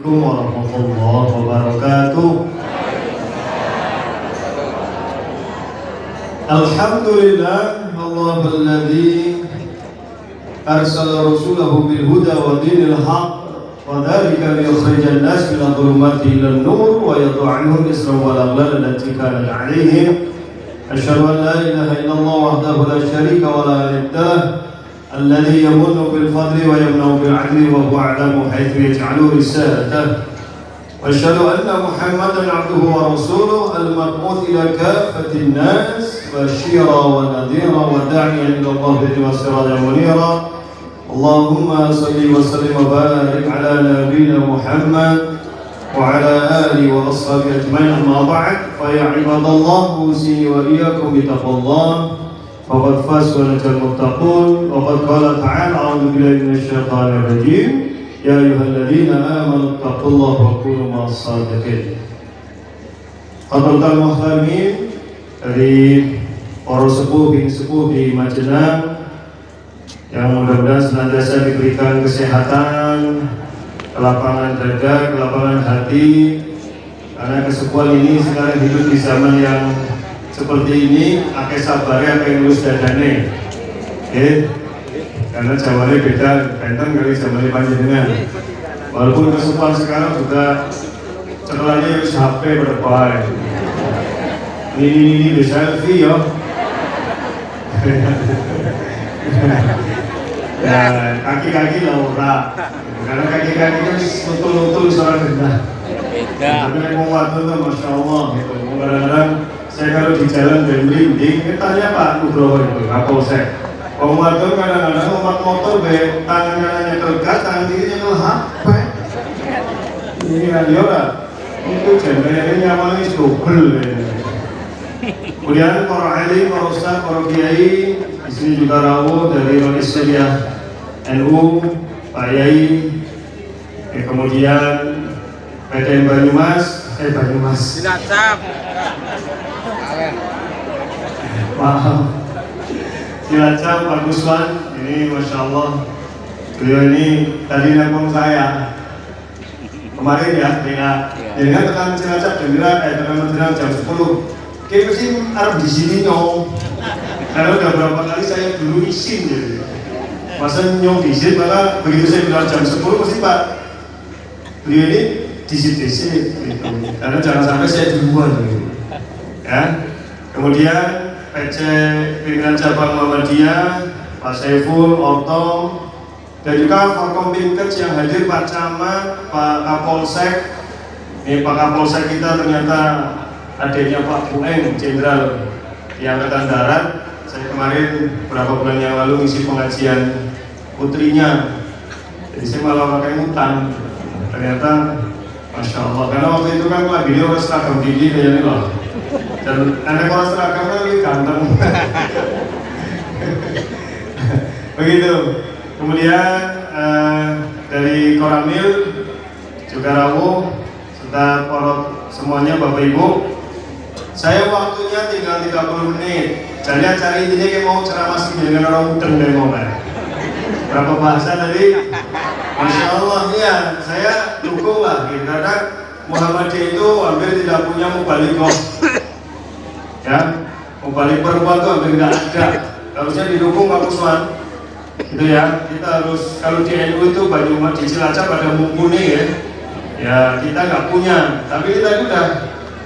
Assalamualaikum warahmatullahi wabarakatuh. Alhamdulillah, Allahulladzi arsala rasulahu bil huda wa dinil haqq wa dzalika liyukhrijan nas minadh dhulumati ilan nur wa yadh'anhum isra wal aghlal allati kanat 'alaihim. Asyhadu an la ilaha illallah wahdahu la syarika wa la niddah الذي يمن بالفضل ويمنع بالعدل وهو أعلم حيث يجعل رسالته وأشهد أن محمدا عبده ورسوله المبعوث إلى كافة الناس بشيرا ونذيرا وداعيا إلى الله بإذنه وسراجا منيرا اللهم صل وسلم وبارك على نبينا محمد وعلى آله وأصحابه أجمعين أما بعد فيا عباد الله أوصي وإياكم بتقوى الله فقد فاز ونجا المتقون وقد قال تعالى أعوذ بالله من الشيطان الرجيم يا أيها الذين آمنوا اتقوا الله وكونوا مع الصادقين. Hadirin muslimin dari para sepuh di Majenang yang mudah-mudahan senantiasa diberikan kesehatan, kelapangan dada, kelapangan hati, karena kesepuhan ini sekarang hidup di zaman yang seperti ini, akeh sabare, akeh lulus dadane. Karena zamannya beda, benteng kali zamannya panjenengan. Walaupun kesukaan sekarang juga cekelanya harus HP berdepan. Ini selfie ya. Ya, kaki-kaki lah ora. Karena kaki-kaki kan nutul-nutul soal benda. Beda. Tapi mau waktu tuh masya Allah gitu. Kadang-kadang saya kalau di jalan dan merinding, tanya Pak Nugroho itu, Kapolsek. Pemadam kadang-kadang umat motor be tangan kanannya tergas, tangan kirinya ngelhap. Ini kan ya, untuk jadinya nyaman ini double. Kemudian para alim, para ustaz, para kiai, di sini juga rawuh dari Roisya NU, Pak Yai, kemudian PTN Banyumas, Cilacap. Maaf, Cilacap Pak Guswan, ini Masya Allah, beliau ini tadi nelpon saya kemarin ya, dengan tekan Cilacap tekan jam 10. Kayaknya sih harus di sini nyong, karena udah berapa kali saya dulu izin jadi. Masa nyong izin, maka begitu saya bilang jam 10 pasti Pak, beliau ini disit-disit gitu. Karena jangan sampai saya duluan gitu. Ya. Kemudian PC pimpinan cabang Muhammadiyah, Pak Saiful, Otong, dan juga Forkompimkes yang hadir, Pak Camat, Pak Kapolsek. Ini Pak Kapolsek kita ternyata adiknya Pak Bueng, Jenderal di Angkatan Darat. Saya kemarin beberapa bulan yang lalu ngisi pengajian putrinya, jadi saya malah pakai utang. Ternyata Masya Allah, karena waktu itu kan Pak beliau seragam tinggi kayaknya loh. Dan anak orang seragamnya lebih ganteng. Begitu. Kemudian dari Koramil juga rawuh serta semuanya Bapak Ibu. Saya waktunya tinggal 30 menit. Jadi acara intinya kayak mau ceramah dengan orang mudeng dari momen. Berapa bahasa tadi? Masya Allah ya, saya dukung lah. Karena Muhammadiyah itu hampir tidak punya mubalighah. Ya, mubalik perempuan itu hampir nggak ada. Harusnya didukung Pak Kuswan. Itu ya, kita harus, kalau di NU itu Banyumas di Cilacap ada mumpuni ya. Ya kita nggak punya, tapi kita udah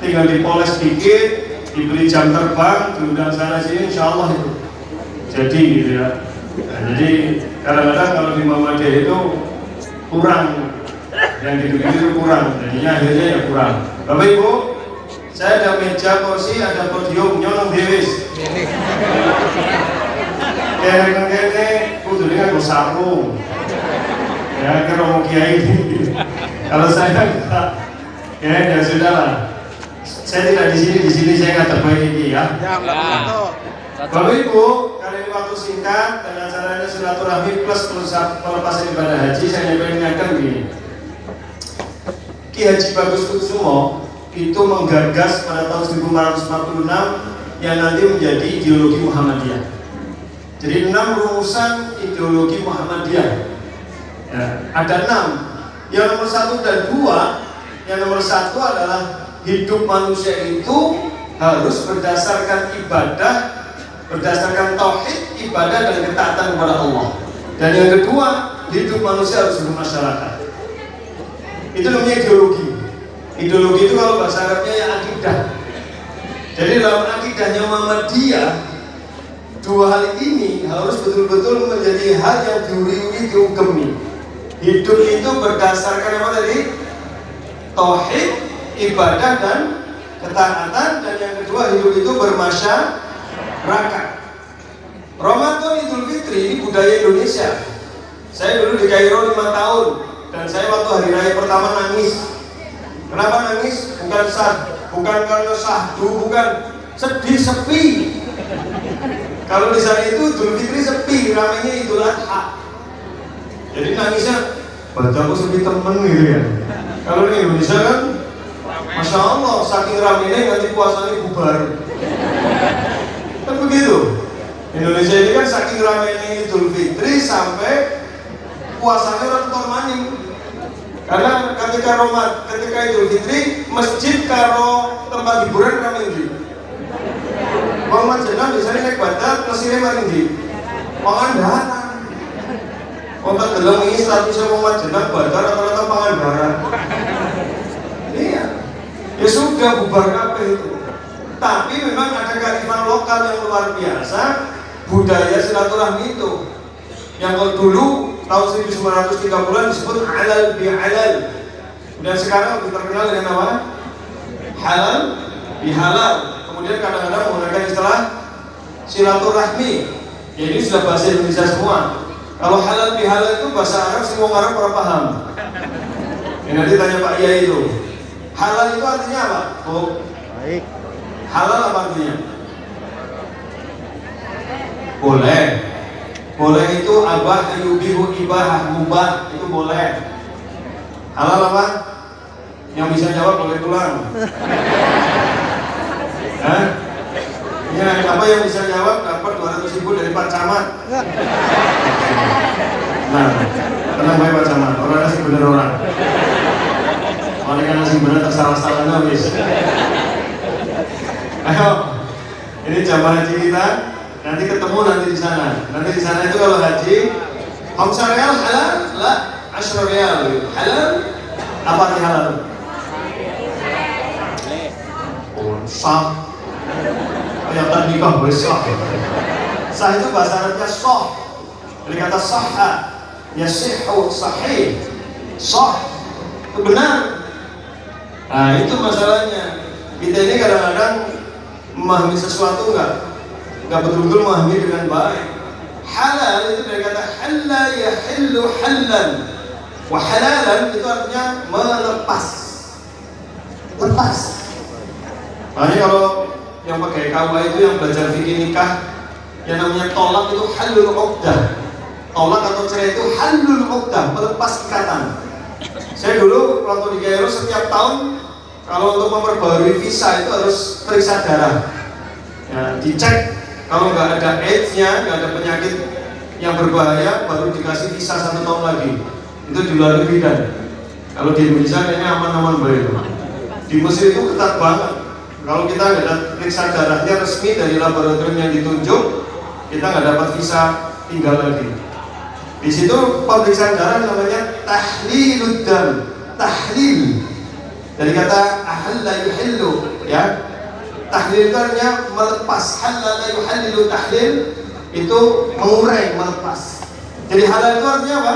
tinggal dipoles dikit, diberi jam terbang, diundang sana sini, insya Allah itu. Jadi gitu ya. Nah, jadi kadang-kadang kalau di Muhammadiyah itu kurang, yang itu kurang, jadinya akhirnya ya kurang. Bapak Ibu, saya ada meja kursi, ada podium, nyolong dewis. Kene kudu dengan sarung. Ya, kira mau kiai. Kalau saya enggak, ya sudah lah. Saya tidak di sini saya nggak terbaik ini ya. Bapak Ibu, kali ini waktu singkat dan acaranya silaturahmi plus pelepasan ibadah haji, saya ingin begini. Ki Haji Bagus Kusumo itu menggagas pada tahun 1446 yang nanti menjadi ideologi Muhammadiyah. Jadi 6 rumusan ideologi Muhammadiyah. Ya, ada 6. Yang nomor 1 dan 2, yang nomor 1 adalah hidup manusia itu harus berdasarkan ibadah, berdasarkan tauhid, ibadah dan ketaatan kepada Allah. Dan yang kedua, hidup manusia harus bermasyarakat. Itu namanya ideologi. Ideologi itu kalau bahasa Arabnya ya akidah. Jadi dalam akidahnya Muhammadiyah, dua hal ini harus betul-betul menjadi hal yang diuri-uri, diugemi. Hidup itu berdasarkan apa tadi? Tauhid, ibadah dan ketaatan. Dan yang kedua, hidup itu bermasyarakat. Ramadan Idul Fitri ini budaya Indonesia. Saya dulu di Kairo 5 tahun dan saya waktu hari raya pertama nangis. Kenapa nangis? Bukan bukan karena sahdu, bukan, sedih, sepi. Kalau di sana itu Idul Fitri sepi, ramainya Idul Adha. Jadi nangisnya, bacaku sepi temen gitu ya. Kalau di Indonesia kan, Masya Allah, saking ramainya nanti puasanya bubar. Kan begitu. Indonesia ini kan saking ramainya Idul Fitri sampai puasanya orang maning. Karena ketika Idul Fitri, masjid karo tempat hiburan ramai di. Wong jenengan biasanya naik badak, mesine maring di. Pangandaran. Wong tak deleng iki statusnya wong jenengan badak rata-rata Pangandaran. Iya. Ya sudah bubar kabeh itu. Tapi memang ada kearifan lokal yang luar biasa, budaya silaturahmi itu. Yang kalau dulu tahun 1930-an disebut halal bihalal. Dan sekarang lebih terkenal dengan nama halal bihalal. Kemudian kadang-kadang menggunakan istilah silaturahmi. Ya ini sudah bahasa Indonesia semua. Kalau halal bihalal itu bahasa Arab, semua Arab orang paham. Ya, nanti tanya Pak Yai itu. Halal itu artinya apa? Oh, baik. Halal apa artinya? Boleh. Boleh itu abah, yubihu, ibah, mubah, itu boleh. Halal apa? Yang bisa jawab boleh tulang. Hah? Ya, apa yang bisa jawab dapat 200.000 dari Pak Camat. Nah, tenang baik Pak Camat, orang nasi bener orang. Orang nasi bener tersalah-salahnya habis. Ayo, ini jamaah haji kita. Nanti ketemu nanti di sana. Nanti di sana itu kalau haji, 5 riyal halal? La, 10 riyal. Halal? Apa arti halal? Oh, sah. Yang tadi nikah besar. Sah itu bahasa Arabnya sah. Dari kata sahha, yasihhu, sahih, sah, itu benar. Nah itu masalahnya. Kita ini kadang-kadang memahami sesuatu nggak betul-betul memahami dengan baik. Halal itu dari kata halla yahillu hallan, wa halalan itu artinya melepas, lepas. Makanya kalau yang pakai KUA itu yang belajar fikih nikah, yang namanya tolak itu halul uqdah. Tolak atau cerai itu halul uqdah, melepas ikatan. Saya dulu waktu di Kairo setiap tahun kalau untuk memperbarui visa itu harus periksa darah. Ya, dicek kalau nggak ada AIDS-nya, nggak ada penyakit yang berbahaya, baru dikasih visa 1 tahun lagi. Itu di luar negeri kan. Kalau di Indonesia kayaknya aman-aman baik. Di Mesir itu ketat banget. Kalau kita nggak ada periksa darahnya resmi dari laboratorium yang ditunjuk, kita nggak dapat visa tinggal lagi. Di situ pemeriksaan darah namanya tahlilud dam, tahlil. Dari kata ahalla yuhillu, ya. Tahlil itu artinya melepas. Halala yuhallilu tahlil itu mengurai, melepas. Jadi halal itu artinya apa?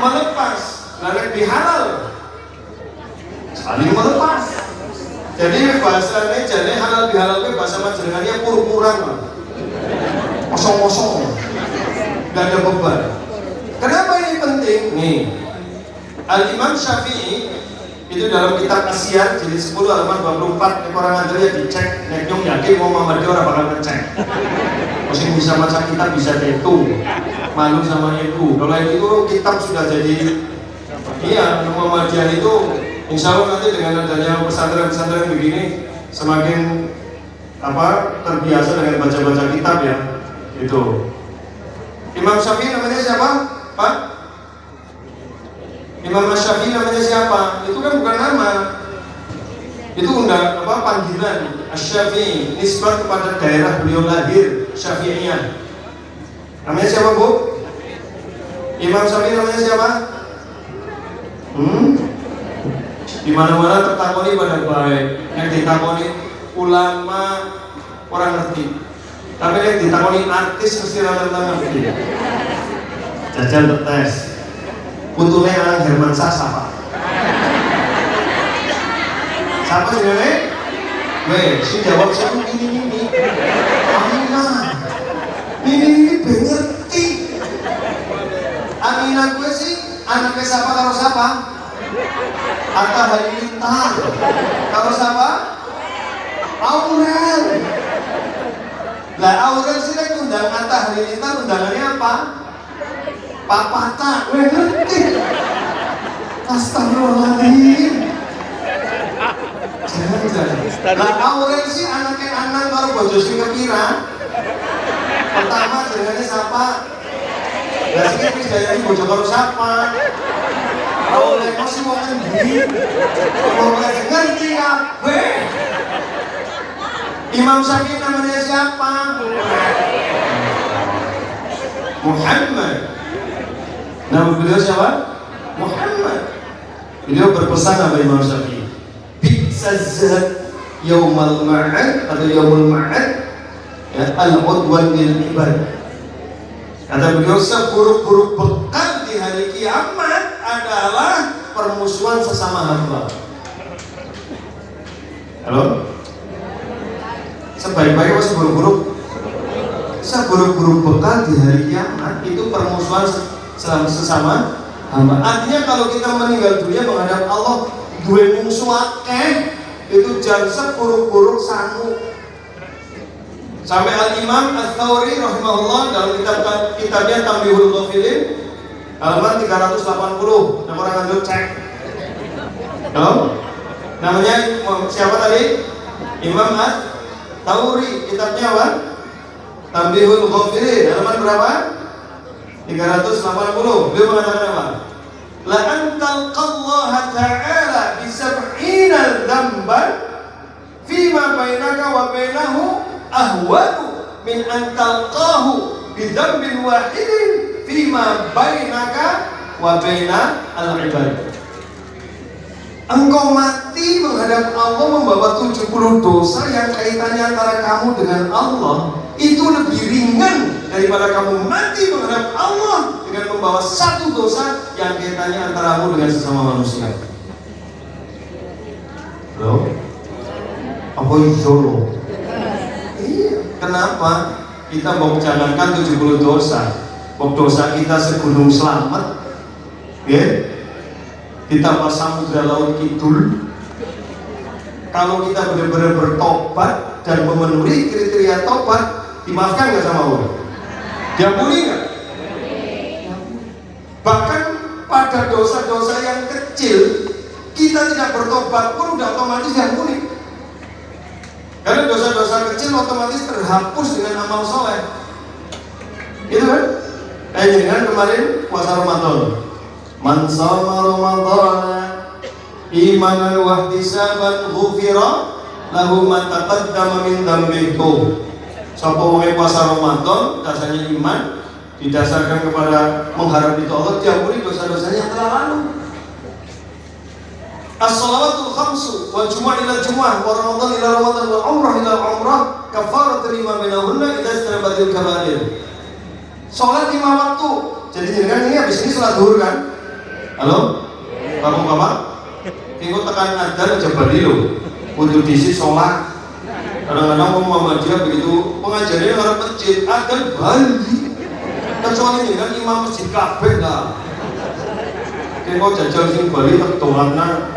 Melepas. Lalu bihalal saling melepas. Jadi bahasa jadi halal bihalal itu bahasa majelangannya pur-puran, kosong-kosong, nggak ada beban. Kenapa ini penting? Nih, Al-Imam Syafi'i itu dalam kitab Asyar jilid 10 halaman 24, orang ngantri ya dicek, nek nyong yakin mau Muhammadiyah orang bakal ngecek. Masih bisa baca kitab bisa itu, malu sama ibu. Kalau itu kitab sudah jadi, iya Muhammadiyah itu. Insya Allah nanti dengan adanya pesantren-pesantren begini semakin terbiasa dengan baca-baca kitab ya. Itu Imam Syafi'i namanya siapa? Pak? Imam Syafi'i namanya siapa? Itu kan bukan nama. Itu panggilan. Asy-Syafi'i nisbat kepada daerah beliau lahir, Syafi'iyah. Namanya siapa, Bu? Imam Syafi'i namanya siapa? Di mana-mana tertakoni pada baik. Yang ditakoni ulama orang ngerti. Tapi yang ditakoni artis mesti rata-rata ngerti. Jajal tes. Putune Alang Herman Sasa, Pak. Siapa sebenarnya? Weh, si jawab siapa ini. Aminah. Ini ngerti. Aminah gue sih anaknya siapa kalau siapa? Atta Halilintar. Kalau siapa? Aurel. Lah Aurel sih lagi undang Atta Halilintar, undangannya apa? Papata. Gue ngerti. Astagfirullahaladzim. Jangan. Lah Aurel sih anaknya Anang kalau bojo sing kepira. Pertama jenenge siapa? Lah sing wis dayani bojo karo siapa? Oh, lek masih mau ngendi? Mau ngerti kabeh. Imam Syafi'i namanya siapa? Muhammad. Nama beliau siapa? Muhammad. Beliau berpesan sama Imam Syafi'i. Bi'sazhat yaumal ma'ad atau yaumul ma'ad ya al-udwan lil ibad. Kata beliau, seburuk-buruk bekal di hari kiamat adalah permusuhan sesama hamba. Halo? Sebaik-baik apa seburuk-buruk? Seburuk-buruk bekal di hari kiamat itu permusuhan sesama hamba. Artinya kalau kita meninggal dunia menghadap Allah dua musuh akeh, itu jan seburuk-buruk sangu. Sampai Al-Imam Ats-Tsauri rahimahullah dalam kitabnya Tanbihul Ghafilin halaman 380. Nah, orang lanjut cek. Halo? Namanya siapa tadi? Imam Ats-Tsauri. Kitabnya apa? Tanbihul Ghafilin halaman berapa? 380. Beliau mengatakan apa? La antalqallaha ta'ala bi sab'ina dzamban fima bainaka wa bainahu ahwanu min an talqahu bi dzambin wahidin fima bainaka wa baina al-ibad. Engkau mati menghadap Allah membawa 70 dosa yang kaitannya antara kamu dengan Allah itu lebih ringan daripada kamu mati menghadap Allah dengan membawa satu dosa yang kaitannya antaramu dengan sesama manusia. Loh? Apa itu loh? Iya, kenapa kita mau jangankan 70 dosa, dosa kita segunung selamat, ya? Kita pas samudra laut kidul. Kalau kita benar-benar bertobat dan memenuhi kriteria tobat, dimaafkan nggak sama Allah? Diampuni nggak? Bahkan pada dosa-dosa yang kecil, kita tidak bertobat pun udah otomatis diampuni. Karena dosa-dosa kecil otomatis terhapus dengan amal soleh. Gitu kan? Jangan kemarin puasa Ramadan. Man shoma Ramadhana imanan wa ihtisaban ghufira lahu ma taqaddama min dhanbihi. Sapa wong puasa Ramadan dasarnya iman didasarkan kepada mengharap itu Allah diampuni dosa-dosanya yang telah lalu. As-salawatul khamsu wal jumu'ah ila jumu'ah wa Ramadan ila Ramadan wa umrah ila umrah kafaratu lima bainahunna idza istanabatil kabair. Salat 5 waktu. Jadi jangan ini habis ini salat zuhur kan? Halo? Bapak-bapak? Kengko tekan adzan jabari lho. Kudu diisi salat. Kadang-kadang Muhammadiyah begitu pengajarnya orang masjid adzan bali. Kecuali ini kan imam masjid kabeh lah. Kengko jajal sing bali tertolakna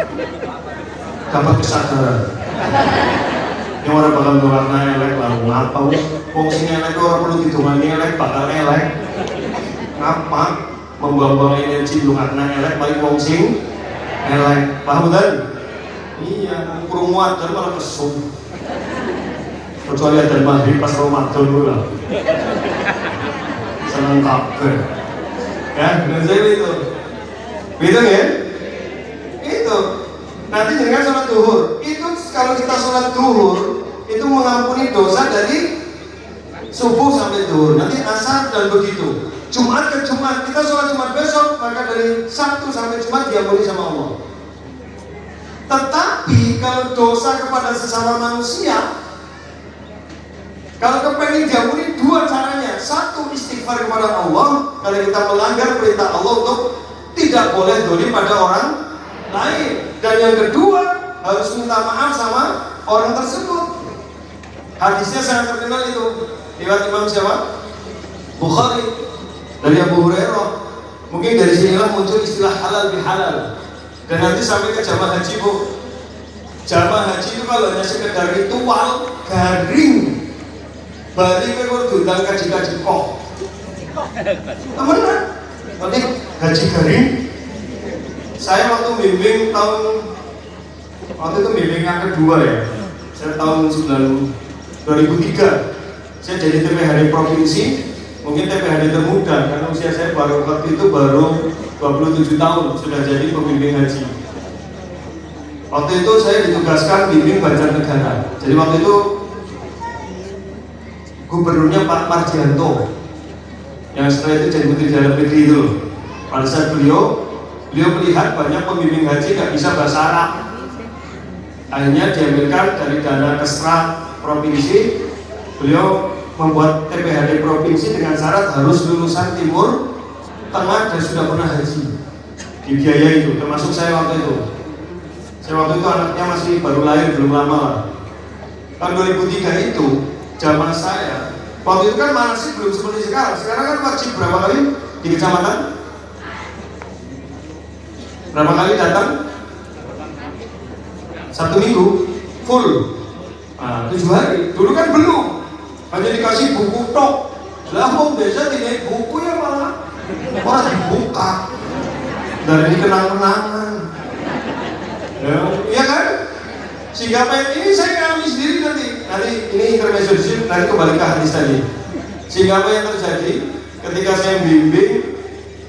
dapat kesadaran. Yang orang bakal dolarna elek lalu ngapa? Wong sing elek ora perlu didongani elek bakal elek. Ngapa? Membuang-buang energi lungatna elek paling wong sing elek. Paham kan? Iya, krungu adzan malah kesum. Kecuali adzan maghrib pas Ramadan dulu lah. Seneng kabeh. Ya, bener itu. Gitu ya? Itu. Nanti dengan sholat duhur. Itu kalau kita sholat duhur itu mengampuni dosa dari subuh sampai duhur. Nanti asar dan begitu. Jumat ke Jumat kita sholat Jumat besok, maka dari Sabtu sampai Jumat diampuni sama Allah. Tetapi kalau dosa kepada sesama manusia, kalau kepengen diampuni dua caranya. Satu, istighfar kepada Allah kalau kita melanggar perintah Allah untuk tidak boleh dolim pada orang lain. Dan yang kedua, harus minta maaf sama orang tersebut. Hadisnya sangat terkenal itu, riwayat Imam siapa? Bukhari, dari Abu Hurairah. Mungkin dari sinilah muncul istilah halal bihalal. Dan nanti sampai ke jamaah haji, Bu. Jamaah haji itu kalau hanya sekedar ritual garing, bari kalau diundang kaji-kaji kok temenan. Nanti haji garing. Saya waktu bimbing waktu itu bimbing yang kedua ya. Saya tahun 2003. Saya jadi TPHD provinsi, mungkin TPHD termuda karena usia saya waktu itu baru 27 tahun sudah jadi pembimbing haji. Waktu itu saya ditugaskan bimbing Banjarnegara. Jadi waktu itu gubernurnya Pak Marjianto, yang setelah itu jadi Menteri Dalam Negeri itu. Pada saat beliau melihat banyak pembimbing haji nggak bisa bahasa Arab, akhirnya diambilkan dari dana Kesra provinsi. Beliau membuat TPHD provinsi dengan syarat harus lulusan Timur Tengah dan sudah pernah haji. Dibiayai itu, termasuk saya waktu itu. Saya waktu itu anaknya masih baru lahir, belum lama lah. Tahun 2003 itu zaman saya, waktu itu kan manasik belum seperti sekarang. Sekarang kan wajib berapa kali di kecamatan? Berapa kali datang? 1 minggu full. 7 hari. Dulu kan belum. Hanya dikasih buku tok. Lah mau biasa dinaik buku ya malah dibuka. Dari kenang-kenangan. Iya kan? Sehingga ini saya ngalami sendiri nanti ini intermezzo disitu, nanti kembali ke hadis tadi. Sehingga apa yang terjadi ketika saya bimbing,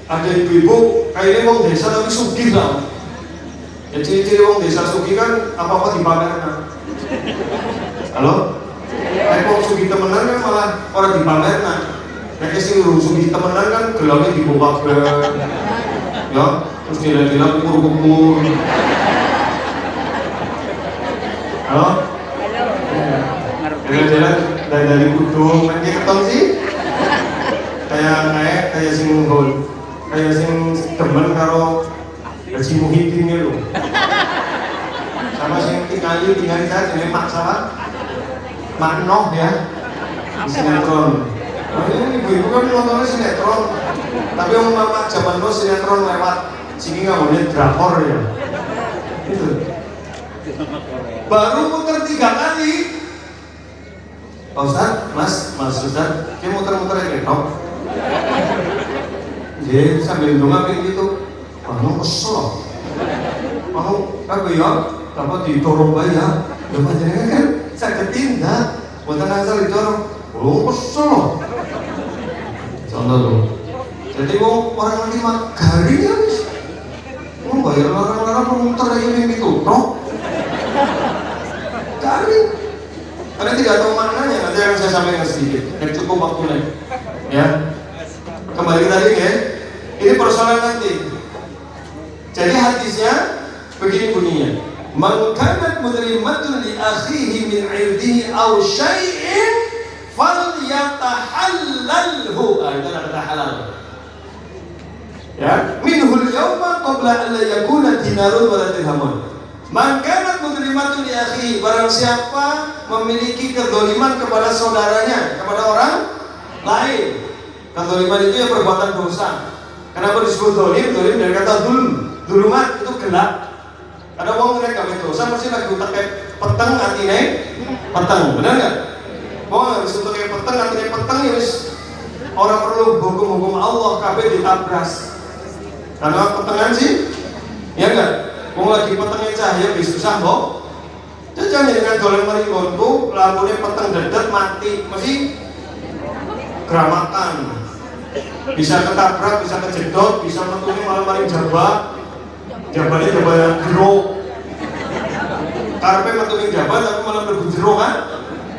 ada ibu-ibu kayak ini wong desa tapi sugih lah. Ya ciri-ciri wong desa sugih kan apa-apa dipamerkan. Halo? Kayak wong sugih temenan kan malah orang dipamerkan. Kayak sing sugih temenan kan gelamnya dibuka ya, terus nilai-nilai kumur-kumur. Halo? Jalan-jalan dari kudung, nanti ketong sih kayak sing ngol, kayak sing temen karo Haji Muhyiddin ya lo, sama sing tinggal saya jadi Mak sama Mak Noh ya, di sinetron. Ini ibu-ibu kan nontonnya sinetron, tapi mama zaman dulu sinetron lewat sini nggak boleh drakor ya, itu. Baru muter 3 kali. Pak Ustaz, Mas Ustaz, dia muter-muter aja dong. Dia sambil dongak kayak gitu. Anu kesel. Apa ya? Dapat didorong bayi ya. Dapat jenengan kan saketin dah. Buatan asal didorong. Kesel. Contoh loh. Jadi orang nanti mah garing ya wis. Bayar orang-orang muter aja kayak gitu, dong. Garing. Karena tidak tahu maknanya, nanti akan saya sampaikan sedikit. Yang cukup waktunya, ya. Kembali tadi ya. Ini persoalan nanti. Jadi hadisnya begini bunyinya. Man kanat mudrimatun li akhihi min 'irdihi aw syai'in falyatahallalhu. Itu kata halal. Ya, minhul yawma qabla an la yakuna dinarun wala dirhamun. Man kanat mudrimatun li akhihi, barang siapa memiliki kedoliman kepada saudaranya, kepada orang lain. Kedoliman itu ya perbuatan dosa. Kenapa disebut dolim? Dolim dari kata dulumat itu gelap. Ada orang yang kami dosa pasti lagi pakai peteng artinya peteng, benar nggak? Wong harus pakai peteng artinya peteng ya wis. Orang perlu hukum-hukum Allah kabeh ditabras. Karena petengan sih, ya enggak? Wong lagi petengnya cahaya wis susah kok. Jangan dengan dolen meringonku, lampunya peteng dedet mati, mesti geramakan. Bisa ketabrak, bisa kejedot, bisa metune malah maling jaba. Jabalnya jabal jeruk. Karpe metu ning jabal tapi malah mlebu jero kan?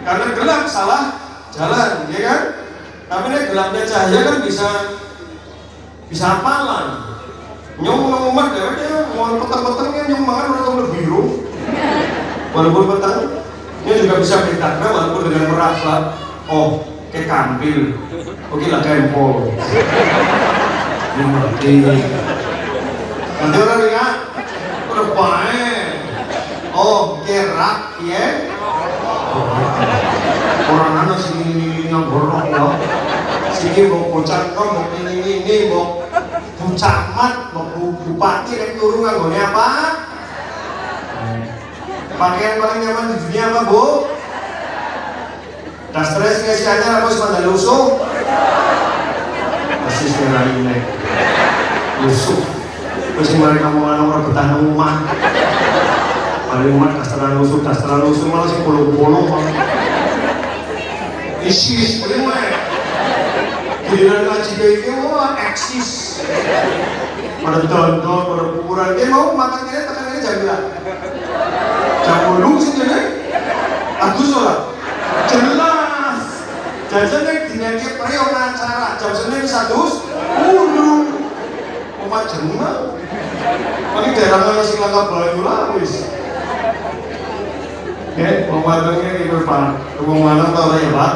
Karena gelap salah jalan, ya kan? Tapi nek gelapnya cahaya kan bisa apalan. Nyong nang omah dhewe mau peteng-petengnya nyong mangan ora tau biru. Walaupun peteng, dia juga bisa bedakan walaupun dengan meraba. Oh, kayak kampil. Oke lah kempol. Nanti orang lihat, udah baik. Oh, kerak, ya? Orang mana sini yang borok loh. Sini mau bocah kau mau ini mau bucamat mau bupati dan turun nggak apa? Pakaian paling nyaman di dunia apa bu? Das stres ngesiannya apa semua lusuh? Masih sekarang ini lusuh. Masih mereka mau orang bertahan rumah. Paling umat dasteran lusuh malah sih bolong-bolong. Isis, boleh. Giliran ngaji kayak gitu, wah eksis. Pada dondol, pada kuburan, dia mau makan kira tekanannya jam berapa? Jam 8 sih jadi. Aku sholat. Jelas. Jajannya dinyanyi periok acara. Jam Senin 1, umat jengah. Paling daerah mana sih langkah bayu lah, wis. Oke, pematangnya di depan. Rumah mana tau ya Pak?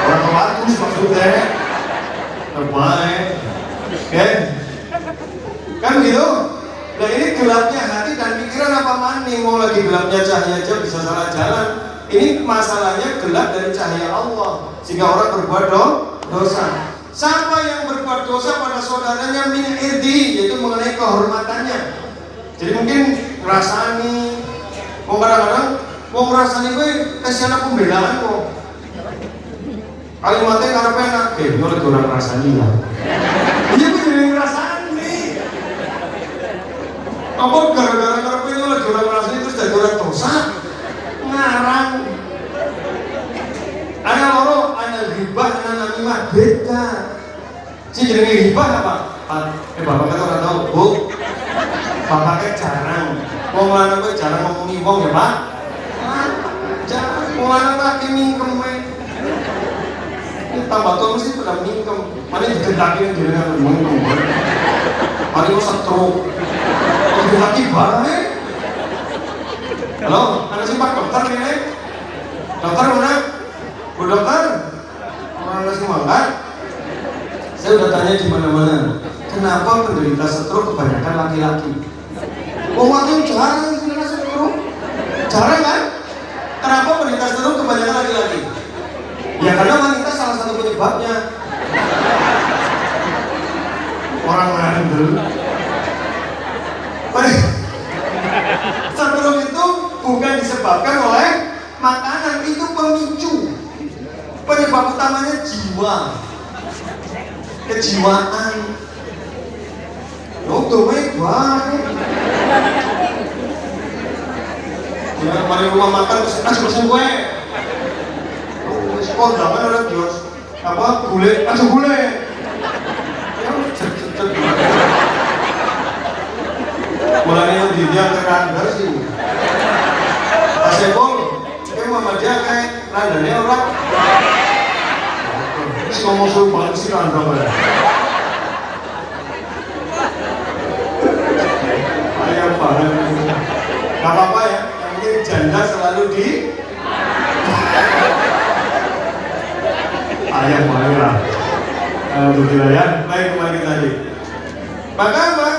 Orang kebagus maksudnya. Terbaik. Oke, kan gitu. Nah ini gelapnya hati dan pikiran apa maning. Mau lagi gelapnya cahaya aja bisa salah jalan. Ini masalahnya gelap dari cahaya Allah. Sehingga orang berbuat dosa. Siapa yang berbuat dosa pada saudaranya min irdi, yaitu mengenai kehormatannya. Jadi mungkin ngerasani, mau kadang-kadang mau ngerasani gue kasihan aku pembelaan kok. Kalimatnya karena enak, itu lagi orang ngerasani lah. Iya gue jadi ngerasani. Apa gara-gara karena itu lagi orang ngerasani terus jadi orang dosa? Ngarang. Ada loro, ada ghibah, ada namimah, beda. Si jenenge ghibah apa? Bapak kata orang tahu, Bu. Bapaknya jarang. Wong lanang kowe jarang ngomongi wong ya, Pak. Jarang. Wong lanang lagi mingkem wae. Tambah tuh mesti pada mingkem. Mane digendaki jenengan mingkem. Mari kok stroke. Kok digendaki bae. Halo, ada si Pak dokter ini. Dokter mana? Bu dokter, orang nasi makan. Saya udah tanya di mana-mana. Kenapa penderita stroke kebanyakan laki-laki? Waktu jarang penderita stroke, jarang kan? Kenapa penderita stroke kebanyakan laki-laki? Ya karena wanita salah satu penyebabnya. Orang ngandel. Stroke itu bukan disebabkan oleh makanan, itu pemicu. Penyebab utamanya jiwa, kejiwaan. Tuh baik banget. Ya, mari rumah makan kasih pesen gue. Sekolah zaman ada kios apa gule, kasih gule. Ya, cet. Mulanya dia teranda sih. Asebol, kayak mama dia kayak randanya orang. Ngomong suruh banget sih kan ya. Ayam banget. Gak apa-apa ya, yang penting janda selalu di ayam banget lah. Alhamdulillah ya. Baik, kembali tadi. Maka apa?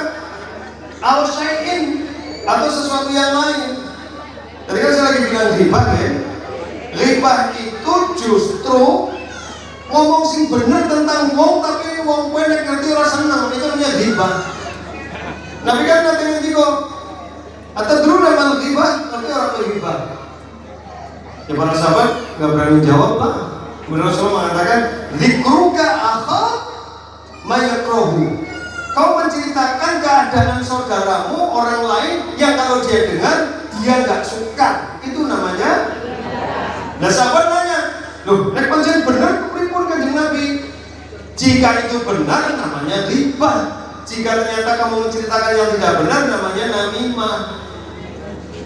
Al-Syai'in atau sesuatu yang lain. Tadi kan saya lagi bilang ghibah ya. Ghibah itu justru ngomong sing bener tentang wong tapi wong kowe nek ngerti ora seneng, itu namanya ghibah. Nabi kan nanti kok atau dulu nama ghibah tapi orang ghibah. Ya para sahabat nggak berani jawab lah. Kemudian Rasulullah mengatakan dzikruka akha mayakrahu. Kau menceritakan keadaan saudaramu orang lain yang kalau dia dengar dia nggak suka, itu namanya. Nah sahabat nanya, loh, nek pancen bener kepripun Kanjeng Nabi? Jika itu benar namanya ghibah. Jika ternyata kamu menceritakan yang tidak benar, namanya namimah.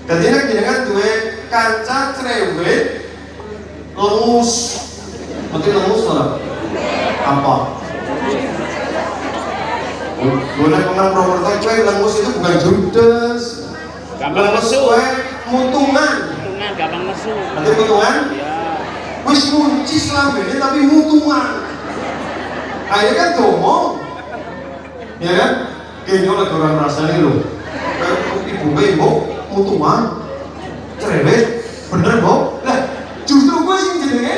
Ketika jenengan duwe kanca cerewet lengus, mungkin lengus apa? Boleh pengen properti kue lengus itu bukan judes. Gampang Lengus nesu. kue mutungan. Mutungan, gampang nesu. Nanti mutungan? Ya. Wis kunci selambene tapi mutungan. Akhirnya kan domong. Ya kan? Kayaknya lagi orang rasanya loh. Ibu mutungan. Cerewet. Bener kok? Lah, justru gue sih jenenge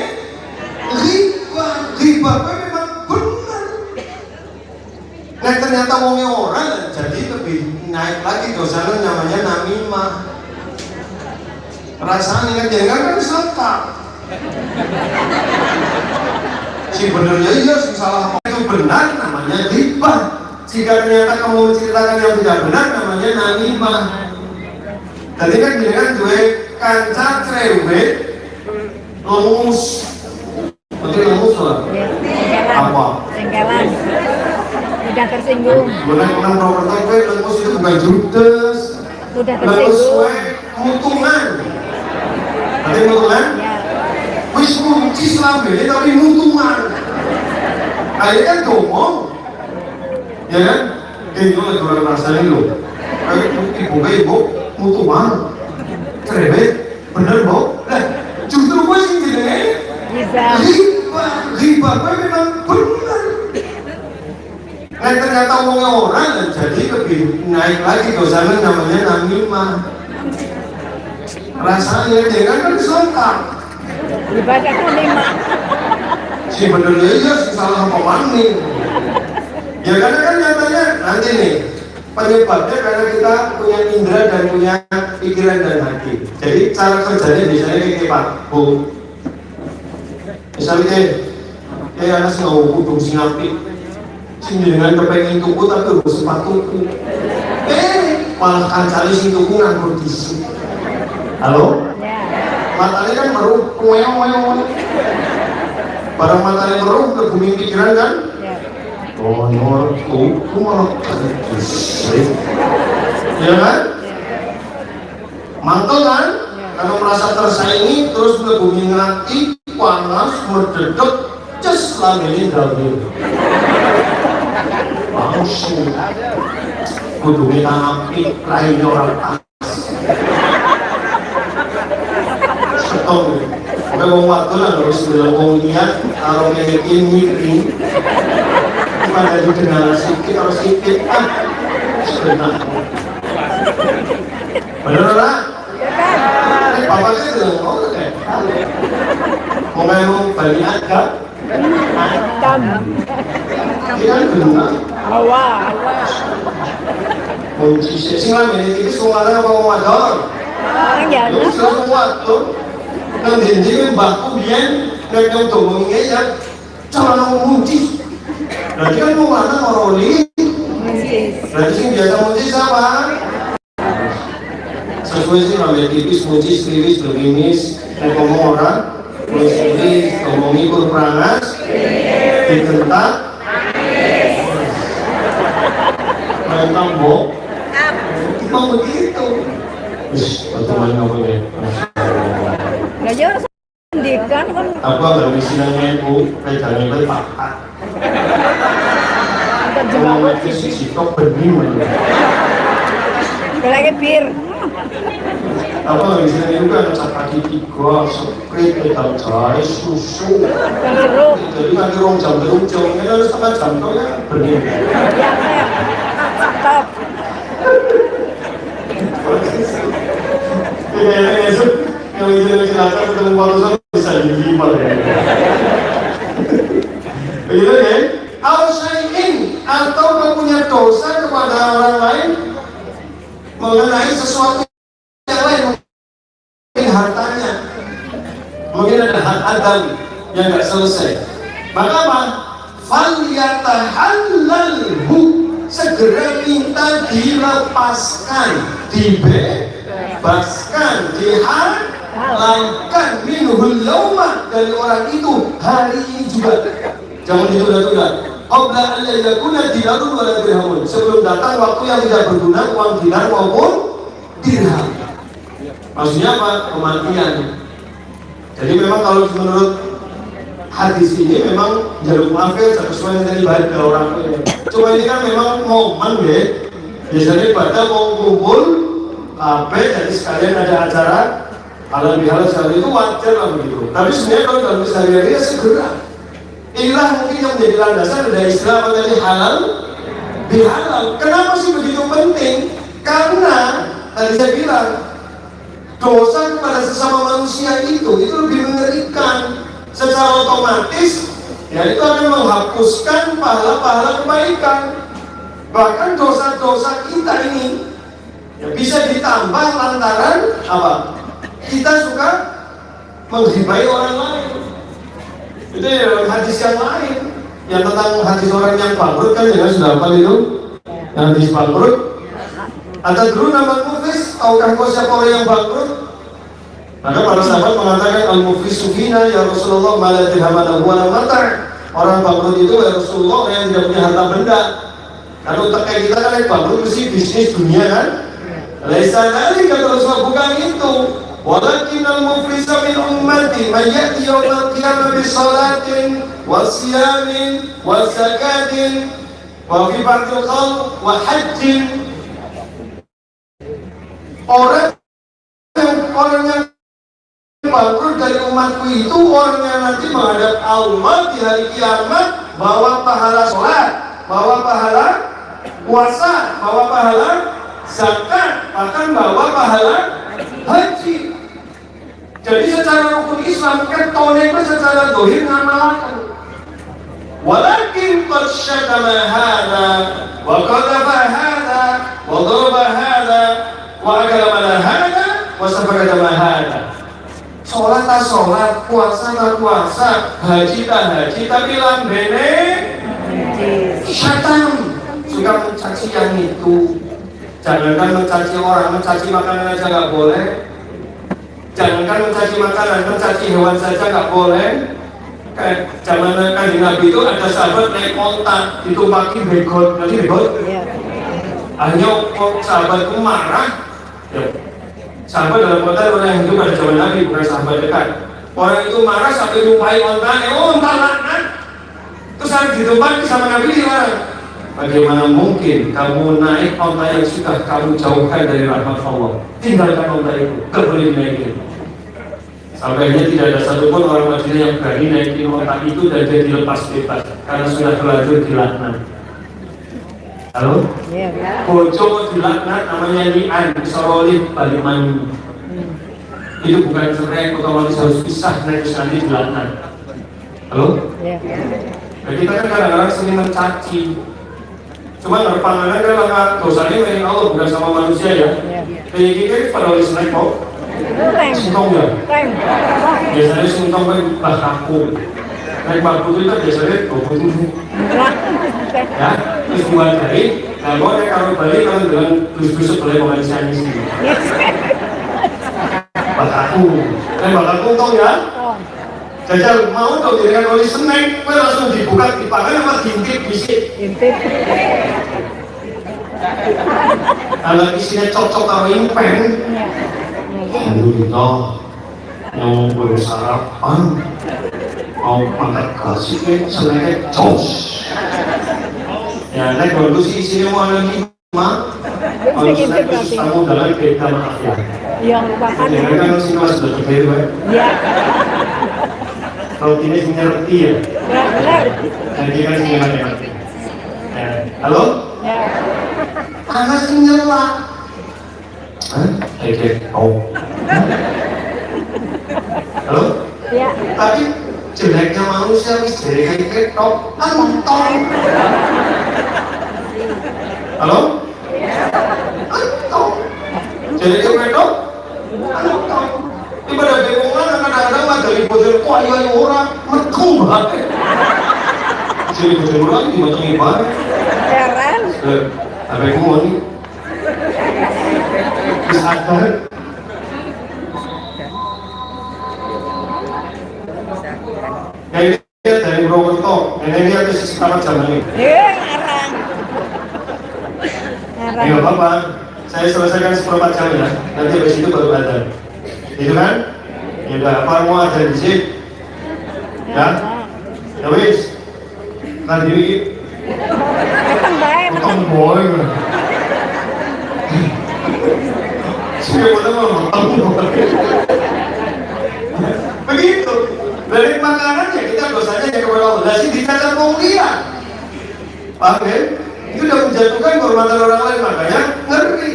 riba gue memang bener. Nah ternyata wongnya orang jadi lebih naik lagi dosanya namanya namimah. Rasanya kan selengkap. Si bener ya iya, si salah itu benar namanya riba. Jika ternyata kamu menceritakan yang tidak benar namanya namimah. Tadi kan jenengan duwe kanca cerewet lengus. Berarti lengus lah. Apa? Sengkelan. Mudah tersinggung. Boleh menang properti gue lengus itu bukan judes. Mudah Lengus tersinggung. gue mutungan. Berarti mutungan? Ya. Wis kunci selambene tapi mutungan. Akhirnya kan domong. Ya kan? Kayaknya lagi orang rasanya loh. Ibu mutungan. Cerewet. Bener kok? Lah, justru gue sih jenenge Bisa. riba gue memang bener. Nah ternyata ngomongnya orang jadi lebih naik lagi dosanya namanya namimah. Rasanya jangan kan selengkap. Dibaca kan 5. Si bener ya si salah pemaning. Ya karena kan nyatanya nanti nih penyebabnya karena kita punya indera dan punya pikiran dan hati. Jadi cara kerjanya biasanya kayak Pak Bu. Misalnya kayak anak sing ngau kudung sing apik. Sing dengan kepengen tuku tapi harus sempat tuku. Malah kancane sing tuku nganggur disu. Halo? Ya. Matanya kan meruh, ngoyong. Barang matanya meruh ke bumi pikiran kan? Ya. Oh, tuku malah terus. Ya kan? Mantel kan? Kalau merasa tersaingi terus ke bumi ngerti, panas, merdedek, ces lagi ini langsung kudungnya api lainnya orang panas setong sampai mau waktu lah harus bilang ngomongnya kalau ngemekin miring bukan dari kendala sikit harus sikit sebentar bener lah papa sih bilang mau ngomong balik agak Tam. ini kan benar Hawa. kunci sing lamene iki suara apa wadon Orang ya. lu semua tuh nang dindi mbahku biyen nek nang domonge ya cara kunci berarti kan mau mana moroli berarti sing biasa kunci siapa sesuai sih namanya tipis kunci skriwis begini nek ngomong orang kunci ngomongi kurprangas dikentak tentang bok mau begitu teman kamu ya Lah ya harus pendidikan kan. aku agak misalnya itu pegangan itu pakak Kita juga ngomong itu si sikap bening lagi bir. aku agak misalnya itu kan kaki tiga seprit pedal jari susu Kan jeruk. jadi nanti rong jam berujung ini harus setengah jam tuh ya bening Ya. Stop. ini esok yang ini silakan ketemu Pak bisa dilipat ya begitu ya al-syai'in atau kau punya dosa kepada orang lain mengenai sesuatu yang lain mungkin hartanya mungkin ada hak adam yang nggak selesai maka apa? Falyatahallalhu segera minta dilepaskan dibebaskan dihalalkan minhul yauma dari orang itu hari ini juga jangan ditunda-tunda qabla an yakuna dinarun wala dirhamun, sebelum datang waktu yang tidak berguna uang dinar maupun dirham. Maksudnya apa? Kematian. Jadi memang kalau menurut hadis ini memang jalur munafik sesuai dengan ibadah orang ini. Cuma ini kan memang momen ya. Biasanya pada mau kumpul jadi sekalian ada acara halal bihalal sekali itu wajar lah begitu. Tapi sebenarnya kalau dalam sehari-hari ya segera. Inilah mungkin yang menjadi landasan dari Islam menjadi halal bihalal. Kenapa sih begitu penting? Karena tadi saya bilang dosa kepada sesama manusia itu lebih mengerikan. Secara otomatis ya itu akan menghapuskan pahala-pahala kebaikan. Bahkan dosa-dosa kita ini ya bisa ditambah lantaran apa? Kita suka menghibai orang lain. Itu ya dalam hadis yang lain, yang tentang hadis orang yang bangkrut kan ya sudah apa itu? Yang hadis bangkrut. Ada dulu nama muflis, tahukah kau siapa orang yang bangkrut? Maka para sahabat mengatakan al-muflisu fina ya Rasulullah ma la dirham lahu wa la mata'. Orang bangkrut itu ya Rasulullah orang yang tidak punya harta benda. Kalau terkait kita kan yang bangkrut mesti bisnis dunia kan? Laisa dzalika, kata Rasulullah, bukan itu. Walakin al-muflisa min ummati man ya'ti yawmal qiyamah bi salatin wa siyamin wa zakatin wa fi ba'dil qawl wa hajjin. Orang yang bangkrut dari umatku itu orang yang nanti menghadap Allah di hari kiamat bawa pahala sholat, bawa pahala puasa, bawa pahala zakat, bahkan bawa pahala haji. Jadi secara rukun Islam kan tonek secara dohir ngamalakan. Walakin qad syatama hadha wa qadhafa hadha wa daraba hadha wa akala mala hadha wa safaka dama hadha. Sholat tak sholat, puasa tak puasa, haji tak haji, tapi lambene syaitan suka mencaci yang itu. Jangankan mencaci orang, mencaci makanan aja nggak boleh. Jangankan mencaci makanan, mencaci hewan saja nggak boleh. Kayak zaman Kanjeng Nabi itu ada sahabat naik onta ditumpaki begot, nanti begot. Akhirnya sahabat itu marah. Ya. Sahabat dalam kota orang yang hidup pada zaman Nabi, bukan sahabat dekat. Orang itu marah sampai lupai ontanya, onta laknat. Terus harus ditumpaki sama Nabi dilarang. Bagaimana mungkin kamu naik onta yang sudah kamu jauhkan dari rahmat Allah? Tinggalkan onta itu, tidak boleh dinaikin. Sampainya tidak ada satupun orang Madinah yang berani naikin onta itu dan dia dilepas bebas karena sudah terlanjur dilaknat. Halo? Bojo dilaknat namanya li'an, disorolin, balik mani. Itu bukan cerai, otomatis harus pisah, nanti sekali dilaknat. Halo? Nah, kita kan kadang-kadang sering mencaci. Cuma pandangan kan maka dosanya dari Allah bukan sama manusia ya. Kayak gini pada oleh snack kok. Singkong ya? Biasanya singkong kan bakaku. Naik bakaku itu kan biasanya bakaku. Ya, terus buat dari, nah mau naik kalau balik kalau dengan dus-dus boleh manusia ini sih. Bakaku, bakaku tong ya. Jajal mau dong dirikan oleh snack, gue langsung dibuka, dipakai sama diintip bisik. Kalau isinya cocok sama impen, alhamdulillah, yang boleh sarapan, mau makan kasih, snacknya cos. Ya, naik kalau sih isinya mau lagi mah, kalau snack itu kamu dalam beda maaf ya. Yang makan. Jangan kan sih mas sudah berbeda. Ya. Kalau ini punya roti ya? Nanti kan punya roti. Halo? Ya. Panas nyala. Oke. Oh. Halo? Ya. Tapi jeleknya manusia wis dari kayak ketok, antong. Halo? Antong. Jeleknya ketok, antong. Ibadah demongan kadang-kadang mah dari bocor kok ayo orang metung banget. Jadi bocor orang di macam ibadah. Keren. Apa yang mau nih? Sadar. Ya ini dari Purwokerto, ini dia itu sekamat zaman ini. Ngarang. Ngarang. Ya Bapak, saya selesaikan seperempat jam ya. Nanti habis itu baru ada. Gitu kan? Ya udah, apa mau ada di sini? Ya? Ya wis. Kan diri Matang bae, matang. potong boy. Sudah potong begitu. Dari makanan ya kita dosanya ya kepada Allah. Lah sih dicacat wong liya. Paham ya? Itu udah menjatuhkan kehormatan orang lain, makanya ngeri.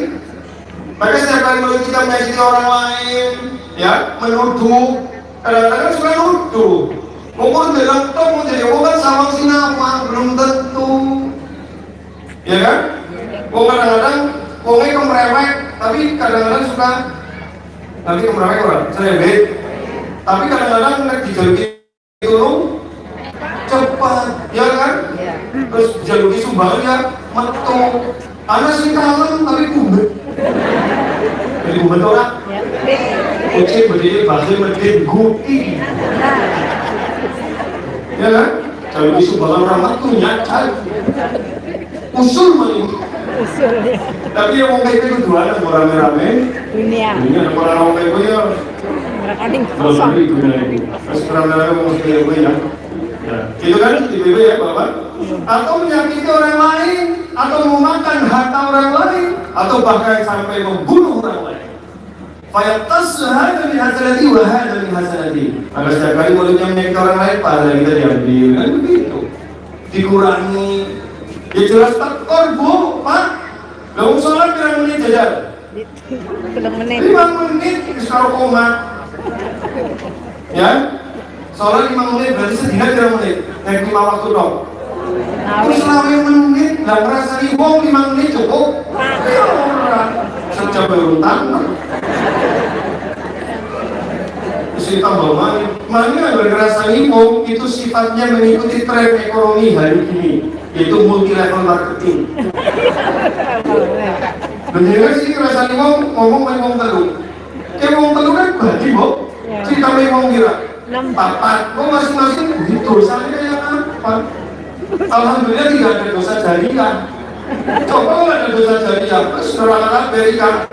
Maka setiap kali mulut kita menyakiti orang lain, ya, menuduh, kadang-kadang suka nuduh. Mungkin bilang, toh mau jadi orang sama si nama, belum tentu. Ya kan? Kadang-kadang, wongnya kemerewek, tapi kadang-kadang suka nanti kemerewek orang, saya bet. Tapi kadang-kadang dijaluki dulu cepat, ya kan? Terus dijaluki sumbangan ya, metu. Anak sih kangen tapi kumbet. Jadi kumbet orang. Kucing berdiri bahasa medit guti. Ya kan? Jaluki sumbangan orang metu nyacai. Usul maling. Tapi yang mau kayak itu dua ada rame-rame. Dunia. Dunia ada orang kayak gue ya. Ading Belum kosong. lagi dunia itu. Terus rame-rame mau kayak gue ya. Ya, itu kan di BB ya Bapak. Atau menyakiti orang lain, atau memakan harta orang lain, atau bahkan sampai membunuh orang lain. Fayatas hada min hasanati wa hada min hasanati. Maka setiap kali mulutnya menyakiti orang lain, pahala kita diambil. Kan begitu. Dikurangi. Ya jelas tekor bu, Pak. Lalu sholat berapa menit jajar? Belum menit. 5 menit sekarang koma. Ya, sholat 5 menit berarti sedina berapa menit? Yang 5 waktu dong. Terus selama menit, nggak merasa wong 5 menit cukup. Saya beruntang. Terus kita bawa mana berkerasa wong itu sifatnya mengikuti tren ekonomi hari ini, yaitu multi level marketing. Bener sih kerasa wong ngomong main wong telu. Kayak wong telu kan berarti kok. Cerita main wong kira. Papat, kok masing-masing begitu dosanya kayak apa? Alhamdulillah tidak ada dosa jariah. Coba kalau ada dosa jariah, seorang Amerika.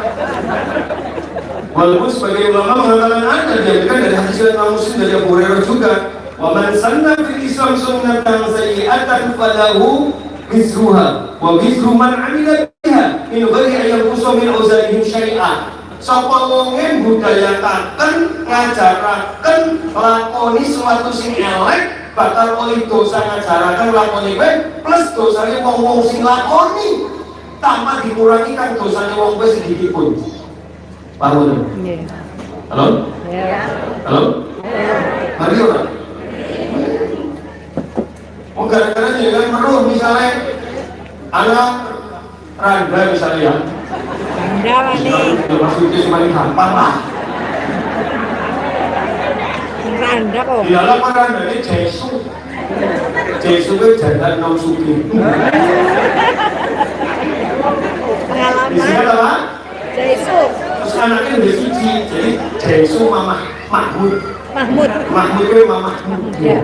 Walaupun sebagai ulama mengatakan ada diambilkan dari hadis Imam Muslim dari Abu Hurairah juga. Wa man sanna fil Islam sunnatan sayyi'atan falahu wizruha wa wizru man 'amila biha min ghairi an yanqusa min awzarihim syai'a. Sapa wonge budayakaken ngajaraken lakoni suatu sing elek bakal oleh dosa ngajaraken lakoni baik plus dosane wong-wong sing lakoni tanpa dikurangi kan dosane wong kowe sedikit pun. Paham? Iya. Halo? Ya. Halo? Mari orang. Oh gara-gara jangan meruh misalnya anak Randa misalnya ya. Randa nih. Maksudnya semakin gampang lah. Randa kok. Di dalam Randa ini Jesu. Jesu itu jangan nom suki. Di sini Pengalaman. apa? Jesu. Terus anaknya udah suci, jadi Jesu Mama Mahmud. Mahmud. Mahmud itu Mama Mahmud. Ya.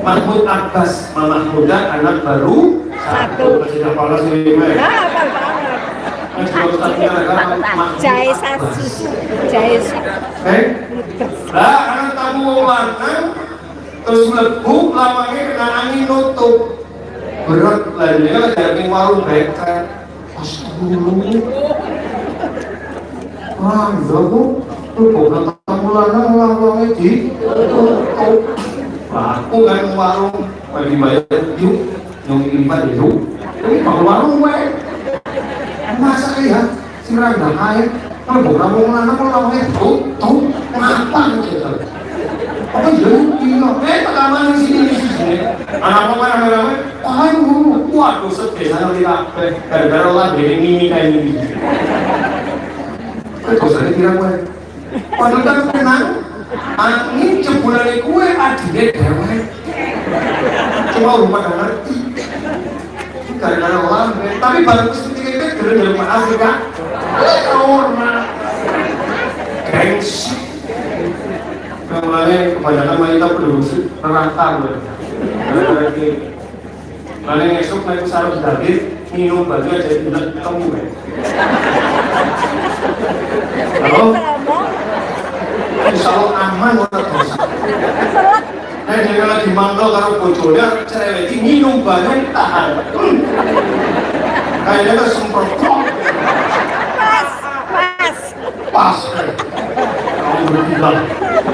Mahmud Abbas, Mama Mahmuda anak baru Satu. Masih kepala sih, Ya, apa banget. Jaisa susu. Jaisa. Lah, anak tamu wong lanang terus mlebu lamangnya kena angin nutup. Berat lah dia lagi ada warung bekan. Astagfirullah. Wah, aku bukan tamu lanang lamangnya ditutup. Aku kan warung bagi bayar yuk, yang lipat yuk. Ini kalau warung gue masa ya, si Randa kaya kalau bukan mau lanang kalau lamangnya tutup, kenapa gitu? Apa jadi? Tekanan di sini. Anak apa rame-rame? Aduh, waduh sedih sana kita. Gara-gara lah dari ini kayak ini. Kau sedih kira gue. Padahal kan tenang. Angin jebulan gue adine dewe. Cuma rumah gak ngerti. Gara-gara orang. Tapi baru ketika itu keren dari Afrika. Orang gengsi. Mulanya kebanyakan wanita penduduk neraka. Lalu esok naik sarung David minum baju aja bilang kamu ya. Halo? Insya Allah aman orang dosa. Nah dia lagi mangkal karo bojone cerewet minum baju tahan. Kayaknya kan semprot. Pas. Kamu berbilang.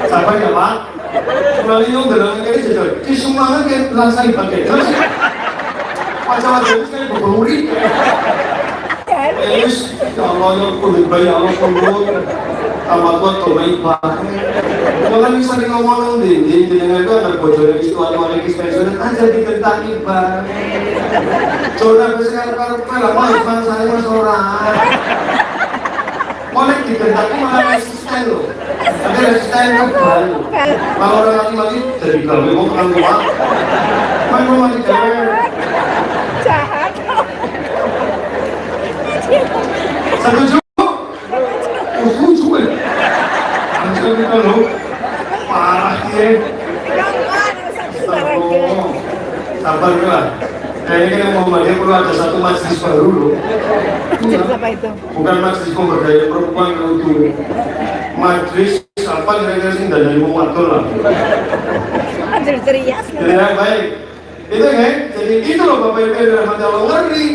Sampai ya Pak. Kembali yang dalam ini jadi. Di semuanya kayak langsung dipakai. Macam-macam sekali beruri. Terus Allah yang kulit bayi Allah kulit. Tambah kuat tuh baik banget. Kalau bisa di ngomong di dengan itu ada bocor di situ atau lagi spesial aja ditentang ibar. Coba sekarang kalau malah saya mas orang. Boleh ditentang malah resisten loh. Ada resisten kebal. Kalau orang laki-laki jadi kalau mau kenal tua, main rumah di jalan. Jahat. Setuju? Setuju ya? Anjir kita loh. Parah ya. Sabar lah. Kayaknya kan Muhammadiyah perlu ada satu majelis baru loh. Apa itu? Bukan majelis pemberdayaan perempuan itu. Majelis apa kira-kira sih dari Muhammadiyah lah. Majelis rias. Ya baik. Itu kan? Jadi itu loh Bapak Ibu dalam hati Allah ngerti.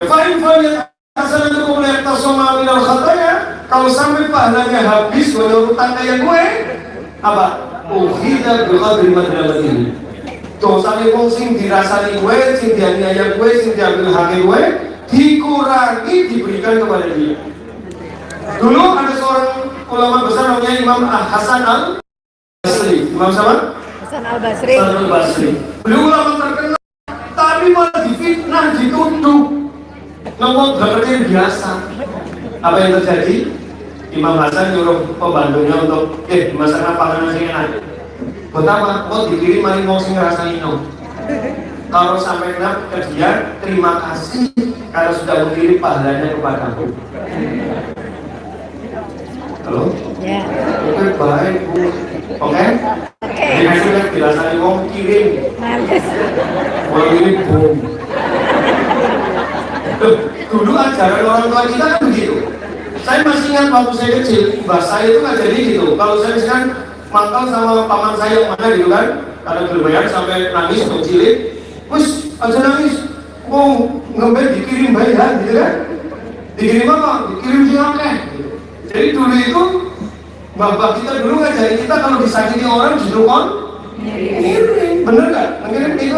Fa'in yang asal itu mulai tasoma minal khataya. Kalau sampai pahalanya habis menurut tangkaian gue apa? Ukhida biqadri madramatih. Dosane wong sing dirasani gue, sing dianiaya gue, sing diambil haknya gue dikurangi diberikan kepada dia. Dulu ada seorang ulama besar namanya Imam Hasan al-Basri. Imam siapa? Hasan al-Basri. Hasan al-Basri. Beliau ulama terkenal, tapi malah difitnah, dituduh. Ngomong berarti biasa. Apa yang terjadi? Imam Hasan nyuruh pembantunya untuk masakan panganan yang enak. Pertama, mau dikirim mari mau sing ngrasani no. Kalau sampai ke dia, terima kasih karena sudah mengirim pahalanya kepadaku. Halo? Ya. Oke, baik Bu. Oke? Oke. Dikasih kan dirasani mau kirim. Males. Mau kirim bom. Dulu ajaran orang tua kita kan begitu. Saya masih ingat waktu saya kecil, mbak saya itu ngajari gitu. Kalau saya misalkan mangkal sama paman saya yang mana gitu kan, ada berbayar sampai nangis untuk cilik, wis aja nangis, mau ngebet dikirim bayar gitu kan, dikirim apa? Dikirim siapa? Jadi dulu itu bapak kita dulu ngajari kita kalau disakiti orang justru kon ngirim, bener nggak? Ngirim itu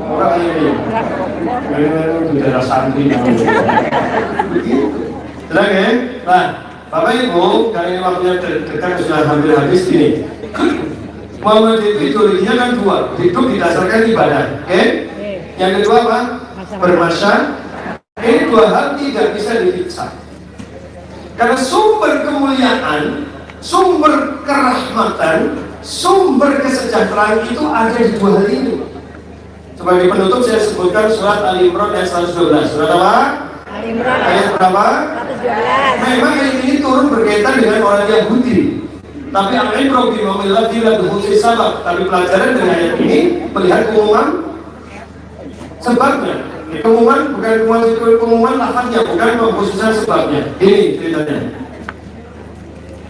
orang ini, itu tidak santri. Jelas kan? Nah, Bapak Ibu, karena ini waktunya dekat sudah hampir habis ini. Muhammad itu ideologinya kan dua, hidup didasarkan ibadah, oke? Yang kedua apa? Bermasyarakat. Ini dua hal tidak bisa dipisah. Karena sumber kemuliaan, sumber kerahmatan, sumber kesejahteraan itu ada di dua hal ini. Sebagai penutup saya sebutkan surat Ali Imran ayat 112. Surat apa? Ayat berapa? 112. Memang ayat ini turun berkaitan dengan orang Yahudi. Tapi al-ibrah bi ma'amilati la bi sabab. Tapi pelajaran dengan ayat ini melihat pengumuman sebabnya. Bukan pengumuman lafaznya, bukan pengkhususan sebabnya. Ini ceritanya.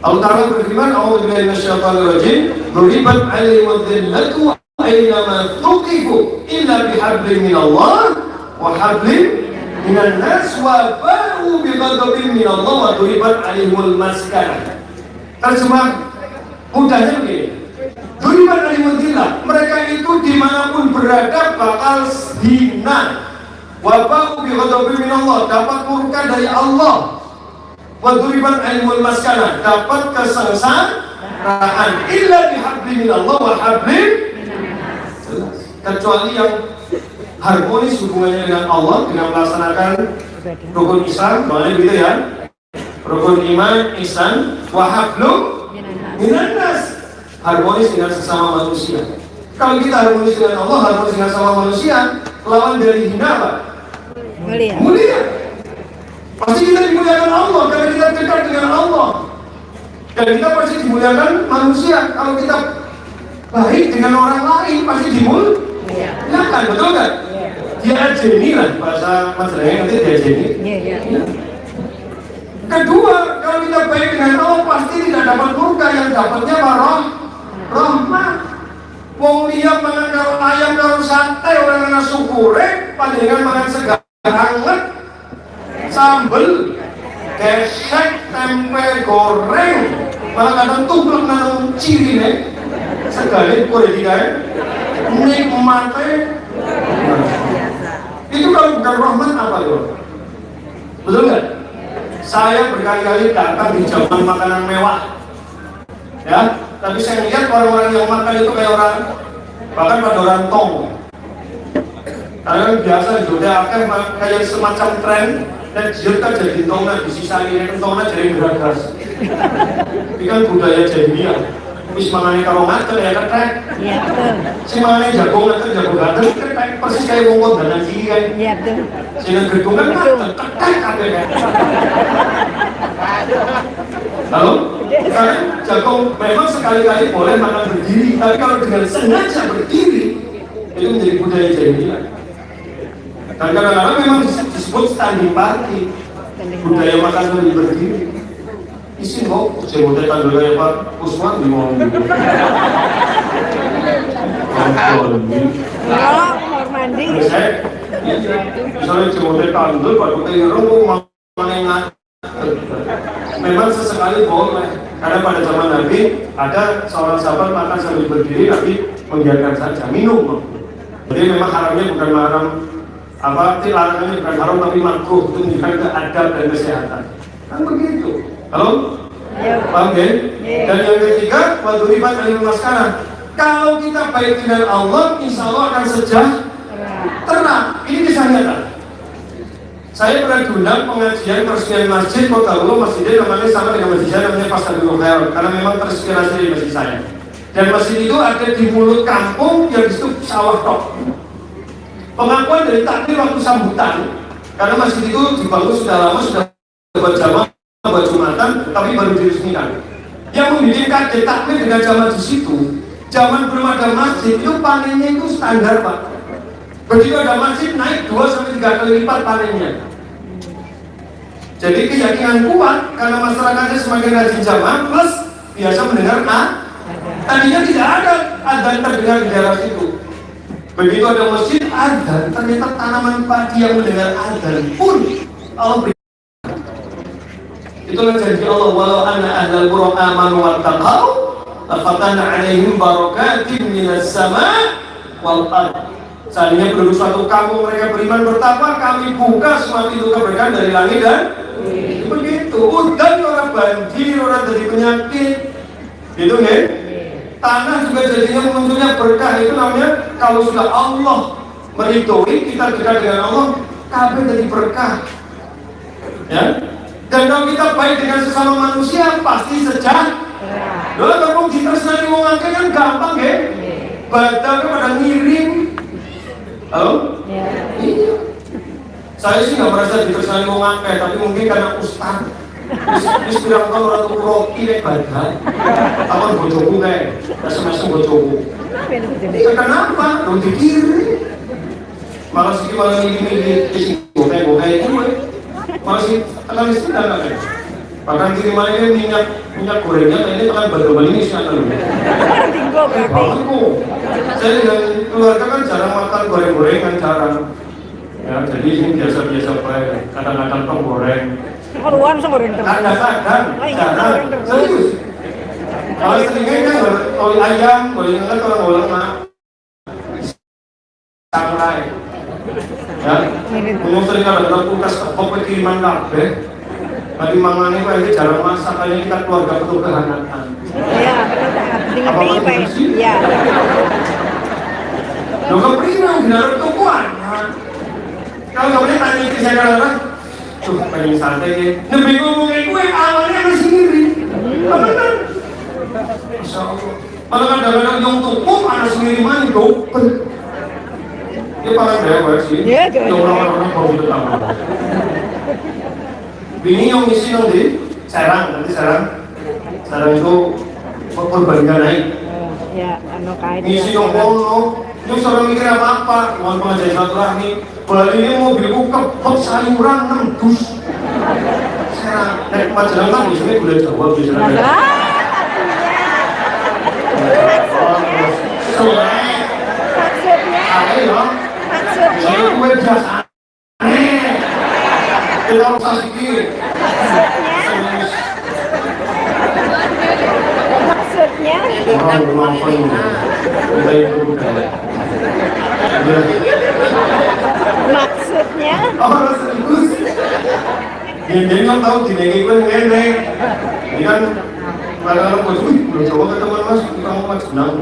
Allah Ta'ala berfirman, "A'udzubillahi minasyaitonir rajim, duribat 'alaihimud dhillatu aynama tuqifu illa bihablin minallah wa hablin minan nas wa ba'u bighadabin minallah wa duribat 'alaihimul maskanah." Terjemah mudahnya begini, duribat 'alaihimud dhillah, mereka itu dimanapun berada bakal hina. Wa ba'u bighadabin minallah, dapat murka dari Allah. Wa duribat 'alaihimul maskanah, dapat kesengsaraan illa bihablin minallah wa hablin, kecuali yang harmonis hubungannya dengan Allah dengan melaksanakan rukun Islam, maknanya gitu ya, rukun iman, ihsan, wahablum minanas, harmonis dengan sesama manusia. Kalau kita harmonis dengan Allah, harmonis dengan sesama manusia, lawan dari hina apa? Mulia. Pasti kita dimuliakan Allah karena kita dekat dengan Allah, dan kita pasti dimuliakan manusia. Kalau kita baik dengan orang lain pasti dimuliakan. Ya kan, betul kan? Diajeni lah bahasa Majalengka nanti diajeni. Iya. Kedua, kalau kita baik dengan Allah pasti tidak dapat murka, yang dapatnya rahmat. Wong liya mangan karo ayam karo sate orang nang syukure, panjenengan mangan segar anget, sambel, gesek, tempe goreng, malah kadang tumplek nang cirine, segala boleh digawe, nikmate. Itu kalau bukan rahmat apa itu? Betul nggak? Saya berkali-kali datang di zaman makanan mewah, ya. Tapi saya lihat orang-orang yang makan itu kayak orang, bahkan pada orang tong. Karena biasa jodoh akan kayak semacam tren dan jika jadi tongnya disisai tongnya jadi beras. Ini kan budaya jahiliyah. Wis mangane karo ngaten ya ketek. Iya betul. Si mangane jagung ngaten jagung gatel ketek persis kayak wong kondangan iki kae. Iya betul. Sing gedung kan ketek kabeh kae. Halo? Karena jagung memang sekali-kali boleh makan berdiri, tapi kalau dengan sengaja berdiri itu menjadi budaya jahiliyah. Dan kadang-kadang memang disebut standing party, budaya makan berdiri. Isi mau jemput tanggal kayak Pak Usman di mau. Kamar mandi. Saya misalnya jemput tanggal Pak Putih Rung mau memang sesekali boleh. Karena pada zaman Nabi ada seorang sahabat makan sambil berdiri tapi membiarkan saja minum. Jadi memang haramnya bukan haram apa? Larangannya bukan haram tapi makruh, itu menunjukkan adab dan kesehatan. Kan begitu. Halo? Ya. Paham ya? Dan yang ketiga, waduribat alimul maskana. Kalau kita baik dengan Allah, insya Allah akan sejahtera. Ini kisah nyata. Saya pernah diundang pengajian peresmian masjid Kota Ulu, masjidnya namanya sama dengan masjid saya, namanya Pasarul Khair, karena memang terinspirasi dari masjid saya. Dan masjid itu ada di mulut kampung yang disitu sawah tok. Pengakuan dari takbir waktu sambutan, karena masjid itu dibangun sudah lama, sudah berjamaah buat Jumatan, tapi baru diresmikan. Yang membuat kaget takbir dengan jamaah di situ, zaman belum ada masjid itu panennya itu standar Pak. Begitu ada masjid naik 2-3 kali lipat panennya. Jadi keyakinan kuat karena masyarakatnya semakin rajin jamaah plus biasa mendengar tadinya tidak ada adzan terdengar di daerah situ. Begitu ada masjid adzan, ternyata tanaman padi yang mendengar adzan pun Allah beri. Itulah janji Allah, walau anna ahlal qura amanu wattaqau lafatana 'alaihim barakatin minas sama' wal ardh. Seandainya penduduk suatu kampung mereka beriman bertakwa, kami buka semua pintu keberkahan dari langit dan begitu. Udah orang banjir, orang dari penyakit, gitu ya. Tanah juga jadinya munculnya berkah. Itu namanya kalau sudah Allah meridhoi kita dekat dengan Allah, kabeh jadi berkah. Ya. Dan kalau kita baik dengan sesama manusia pasti sejahtera. Loh, kalau kita senang ngomong kan gampang ya. Badak pada ngirim. Halo? Iya. Saya sih nggak merasa ditersani mau ngangkai, tapi mungkin karena ustaz. Ini sudah kan orang tua roti kayak badan. Apa bojoku kayak, SMS bojoku. Kenapa? Lo dikiri. Malah sih malah ini isi gokai itu, malah sih tekan istri dan lain. Bahkan kirimannya minyak gorengnya, ini tekan batu ini sih ada loh. Bagus. Saya dengan keluarga kan jarang makan goreng-gorengan, jarang. Ya, jadi ini biasa-biasa baik. Kadang-kadang tong goreng. Keluar sama goreng terus. Kadang-kadang, jarang. Serius. Kalau seringnya kan oli ayam, goreng kan kalau lemak. Sangrai. Ya, ngomong sering ada kulkas tepok kiriman kabeh. Bagi mangane Pak ini jarang masak, kayaknya kita keluarga betul kehangatan. Iya, ngerti Pak. Iya. Lo keprinya benar tuh kuat. Kalau nggak boleh tanya istri saya kadang-kadang, tuh pengen santai ya. Nabi ngomongin gue awalnya masih ngiri. Benar. Masya Allah. Malah kadang-kadang yang tukup anak sendiri mana double. Dia paling bebas sih. Iya, orang-orang baru tetap. Bini yang ngisi dong di Serang, nanti Serang itu perbandingan naik. Ya, anu kain. Ngisi dong kono. Ini suruh mikir apa-apa, mohon pengajian silaturahmi. Bali ini mobilku kebek sayuran 6 dus. Saya naik Magelang kan biasanya gula Jawa biasanya. Maksudnya? Ayo, Maksudnya? kue biasa. Kita usah sikit. Maksudnya? Orang ngapain? Kita itu Maksudnya? orang serius. Ini kan tahu dinegi kan ngene. Ini kan kadang-kadang gue belum coba ke teman mas, kamu mas senang.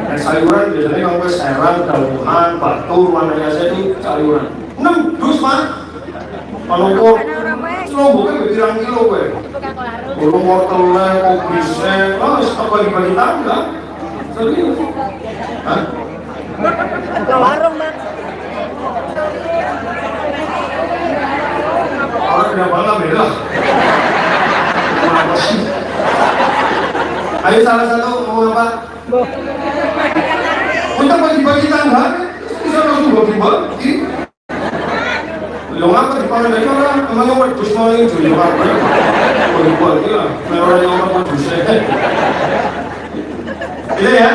Dan sayuran biasanya kamu serang, daun-daunan, batu, warnanya saya itu sayuran. 6 dus mas. Kalau kok Lomboknya berpirang kilo gue. Belum wortelnya, kubisnya, apa bagi-bagi tangga. Serius. Hah? Ke warung, Bang. Orang kenapa nggak beda? Kenapa sih? Ayo salah satu mau apa? Kita bagi-bagi tangga, bisa langsung bagi-bagi. Lo ngapa di pangan dari orang? Emangnya wedus mau yang jual apa? Bagi-bagi lah, mereka yang orang wedusnya. Gitu ya?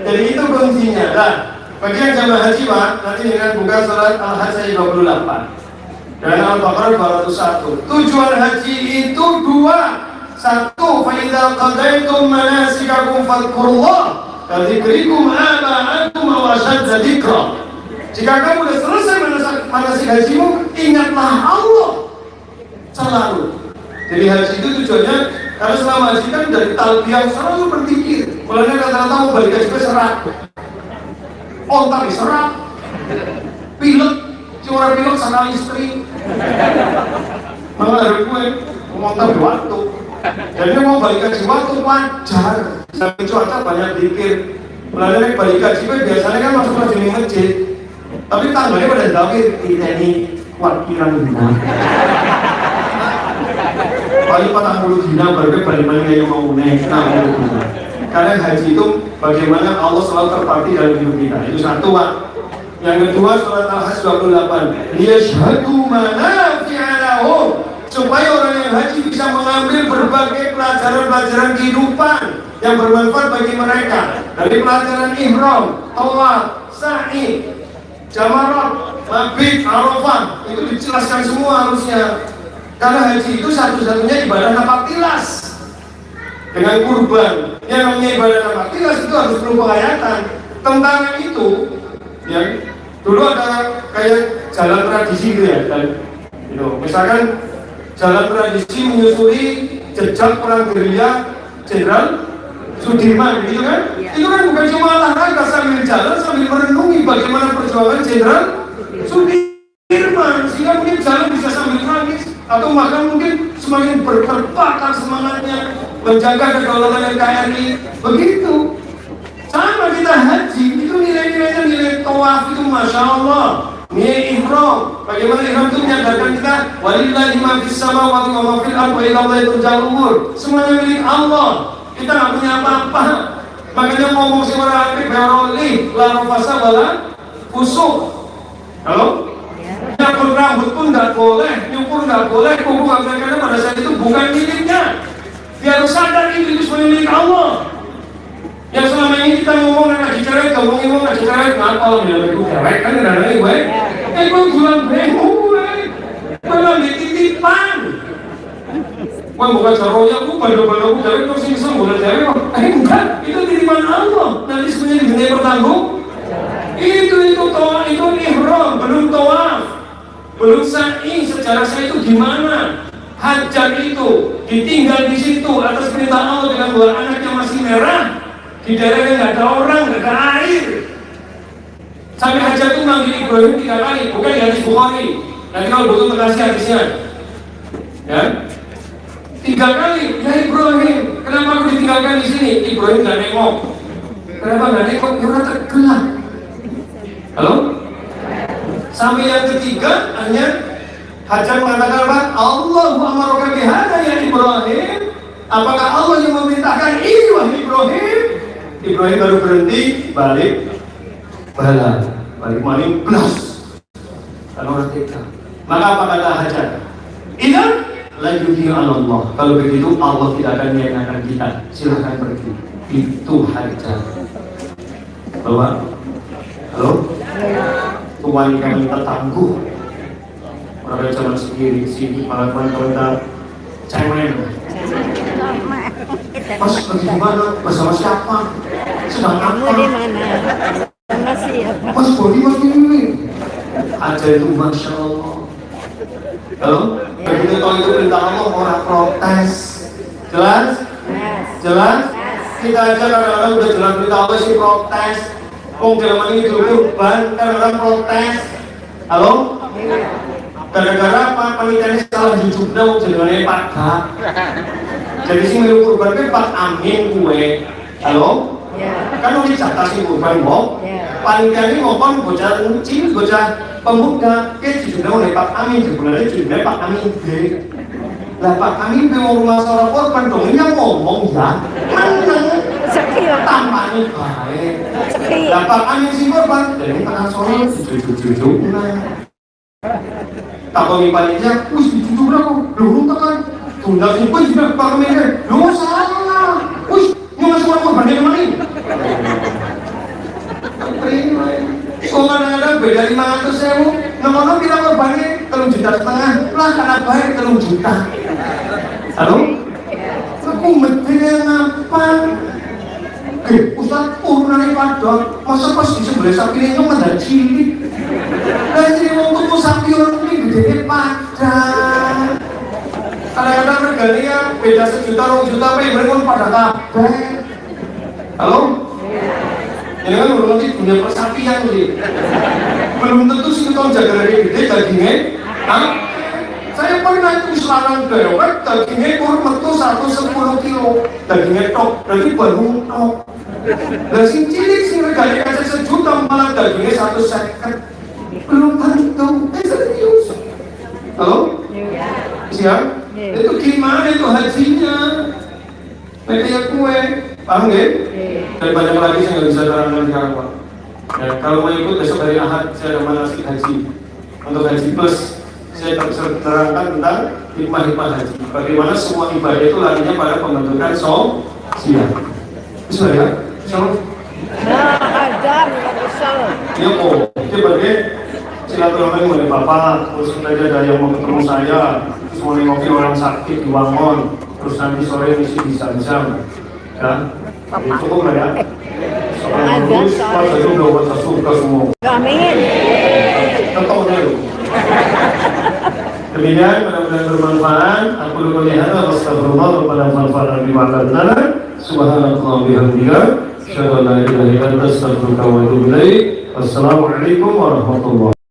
Jadi itu kuncinya. Nah, bagian jamaah haji Pak, nanti dengan buka surat Al-Hajj 28. Dan Al-Baqarah 201. Tujuan haji itu 2. 1. Fa idza qadaytum manasikakum fadhkurullah kadzikrikum aba'akum wa ashadda dzikra. Jika kamu sudah selesai manasik hajimu, ingatlah Allah selalu. Jadi haji itu tujuannya karena selama haji kan dari talbiyah selalu berpikir. Mulanya kata-kata mau balik haji serat. Ontak diserap. Pilek cuma pilek sama istri. Malah dari gue montar di waktu. Jadi mau balik haji waktu wajar. Sampai cuaca banyak dikir. Mulanya balik haji biasanya kan masuk ke sini masjid. Tapi tangganya pada dapir kita ini kuat pirang dina. Paling 40 dina baru bagaimana yang mau naik 60 dina. Karena haji itu bagaimana Allah selalu terpakti dalam hidup kita. Itu satu Pak. Yang kedua surat Al-Hajj 28. Liyashhadu manafi'a lahum, supaya orang yang haji bisa mengambil berbagai pelajaran-pelajaran kehidupan yang bermanfaat bagi mereka. Dari pelajaran ihram, tawaf, sa'i, jamarat, mabit, arafah, itu dijelaskan semua harusnya. Karena haji itu satu-satunya ibadah napaktilas dengan kurban. Yang namanya ibadah napaktilas itu harus perlu penghayatan. Tentang itu, ya, dulu ada kayak jalan tradisi gitu ya, dan misalkan jalan tradisi menyusuri jejak perang gerilya Jenderal Sudirman, gitu kan? Itu kan bukan cuma olahraga sambil jalan sambil merenungi bagaimana perjuangan Jenderal Sudirman, sehingga mungkin jalan bisa sambil nangis atau bahkan mungkin semakin terbakar semangatnya menjaga kedaulatan NKRI. Begitu. Sama kita haji itu nilai-nilainya nilai tawaf itu masya Allah. Nilai ihram, bagaimana ihram itu menyadarkan kita walillahi ma fis samawati wa ma fil ardi wa ila Allahi turja'ul umur. Semuanya milik Allah. Kita nggak punya apa-apa. Makanya ngomong si orang aktif beroli, lalu fasa bala fusuk. Halo? Nyabut rambut pun nggak boleh, nyukur nggak boleh, kuku karena pada saat itu bukan miliknya. Dia harus sadar itu milik Allah. Yang selama ini kita ngomong ngaji cewek, ngomong ngaji cewek, ngapal bilang itu cewek kan kadang-kadang gue, gue bulan bemo gue lagi titipan. Gue bukan caronya, gue pada-pada gue cewek, terus ini semua bulan cewek, bukan, itu titipan Allah. Nanti sebenarnya diminta bertanggung. Itu tawaf, itu ihram, belum tawaf, belum sa'i. Secara saya itu gimana? Hajar itu ditinggal di situ atas perintah Allah dengan dua anaknya masih merah. Di daerahnya nggak ada orang, nggak ada air. Sampai Hajar itu manggil Ibrahim 3 kali, bukan di hadis Bukhari. Nanti kalau butuh terkasih hadisnya, ya 3 kali. Ya Ibrahim, kenapa aku ditinggalkan di sini? Ibrahim nggak nengok. Kenapa nggak nengok? Karena tergelap. Halo? Sampai yang ketiga, hanya Hajar mengatakan apa? Allahu amaraka bihadza ya Ibrahim. Apakah Allah yang memerintahkan ini wahai Ibrahim? Ibrahim baru berhenti, balik. bala balik maling plus kalau orang tega. Maka apa kata hajat? Idan la yudhi'u Allah. Kalau begitu Allah tidak akan menyanyiakan kita. Silahkan pergi. Itu hajat. Bapak, halo? Itu wanita tangguh. Orang zaman sendiri sini malah wanita cemen. Mas pergi di mana? Bersama siapa? Sedang Kamu apa? di mana? Sama siapa? Mas Bodi mas ini. Ada itu masya Allah. Halo? Begitu tahu itu perintah Allah orang protes. Jelas? Yes. Jelas? Kita aja kadang-kadang udah jelas perintah Allah sih protes. Dalam ini dulu kurban kadang-kadang protes. Halo? Gara-gara apa? Penelitiannya salah jujurnya mau jadinya Pak Gak. Jadi sih milu kurban kan Pak Amin gue. Halo? Ya. Kan udah jatah sih kurban mau. Ya. Penelitiannya ngomong bocah uncil, bocah pemuda. Kayak jujurnya oleh Pak Amin. Sebenarnya jujurnya Pak Amin B. Lah Pak Amin B mau rumah seorang korban dong. Ini yang ngomong ya. Menang. Sekian. Tampaknya baik. Sekian. Lah Pak Amin sih korban. Jadi tengah sore jujur-jujur. Tak kau panitia, wis dicucuk aku, belum tekan. Tunda sih, wis sudah Pak Amin. Lu salah. Wis, nyuruh semua korban dari mana ini? Kok kadang-kadang beda 500.000, nomor kita korbannya 3,5 juta lah karena baik 3 juta. Halo? Aku medenya ngapa? Ustaz, urunan padha, masa pas di sebelah sapi ini mendadak cilik. Lah jadi wong tuku sapi orang ini gedene padha. Kadang-kadang regane beda 1 juta, 2 juta, apa yang mereka pada kabeh. Halo? Ini kan belum nanti punya persapian sih. Belum tentu sih kita jaga dari gede dagingnya. Saya pernah itu selarang dewek, dagingnya kurang metu 110 kilo. Dagingnya tok, berarti baru tok. Dan sing cilik sing regane kaca 1 juta malah dagingnya 150. Belum tentu. Serius. Halo? Siap? Itu gimana itu hajinya? Kayak kue. Paham nggak? Dan banyak lagi saya nggak bisa terangkan sekarang Pak. Ya, kalau mau ikut besok hari Ahad saya ada manasik haji. Untuk haji plus saya terangkan tentang hikmah-hikmah haji. Bagaimana semua ibadah itu larinya pada pembentukan sosial. Bisa ya? Bisa? Ajar, nggak bisa. Ya kok, itu bagai silaturahmi oleh Bapak, terus ada yang mau ketemu saya, terus mau nengokin orang sakit di Wangon, terus nanti sore misi di Sanjang. Ya, cukup lah ya. Soalnya terus pas itu udah wajah suka semua. Amin. Tetap dulu. Demikian mudah-mudahan bermanfaat. Aku lupa lihat. Astagfirullah kepada manfaat di makanan. Subhanallah bihamdika. Asyhadu an la ilaha illa anta astaghfiruka wa atubu ilaik. Wassalamualaikum warahmatullahi wabarakatuh.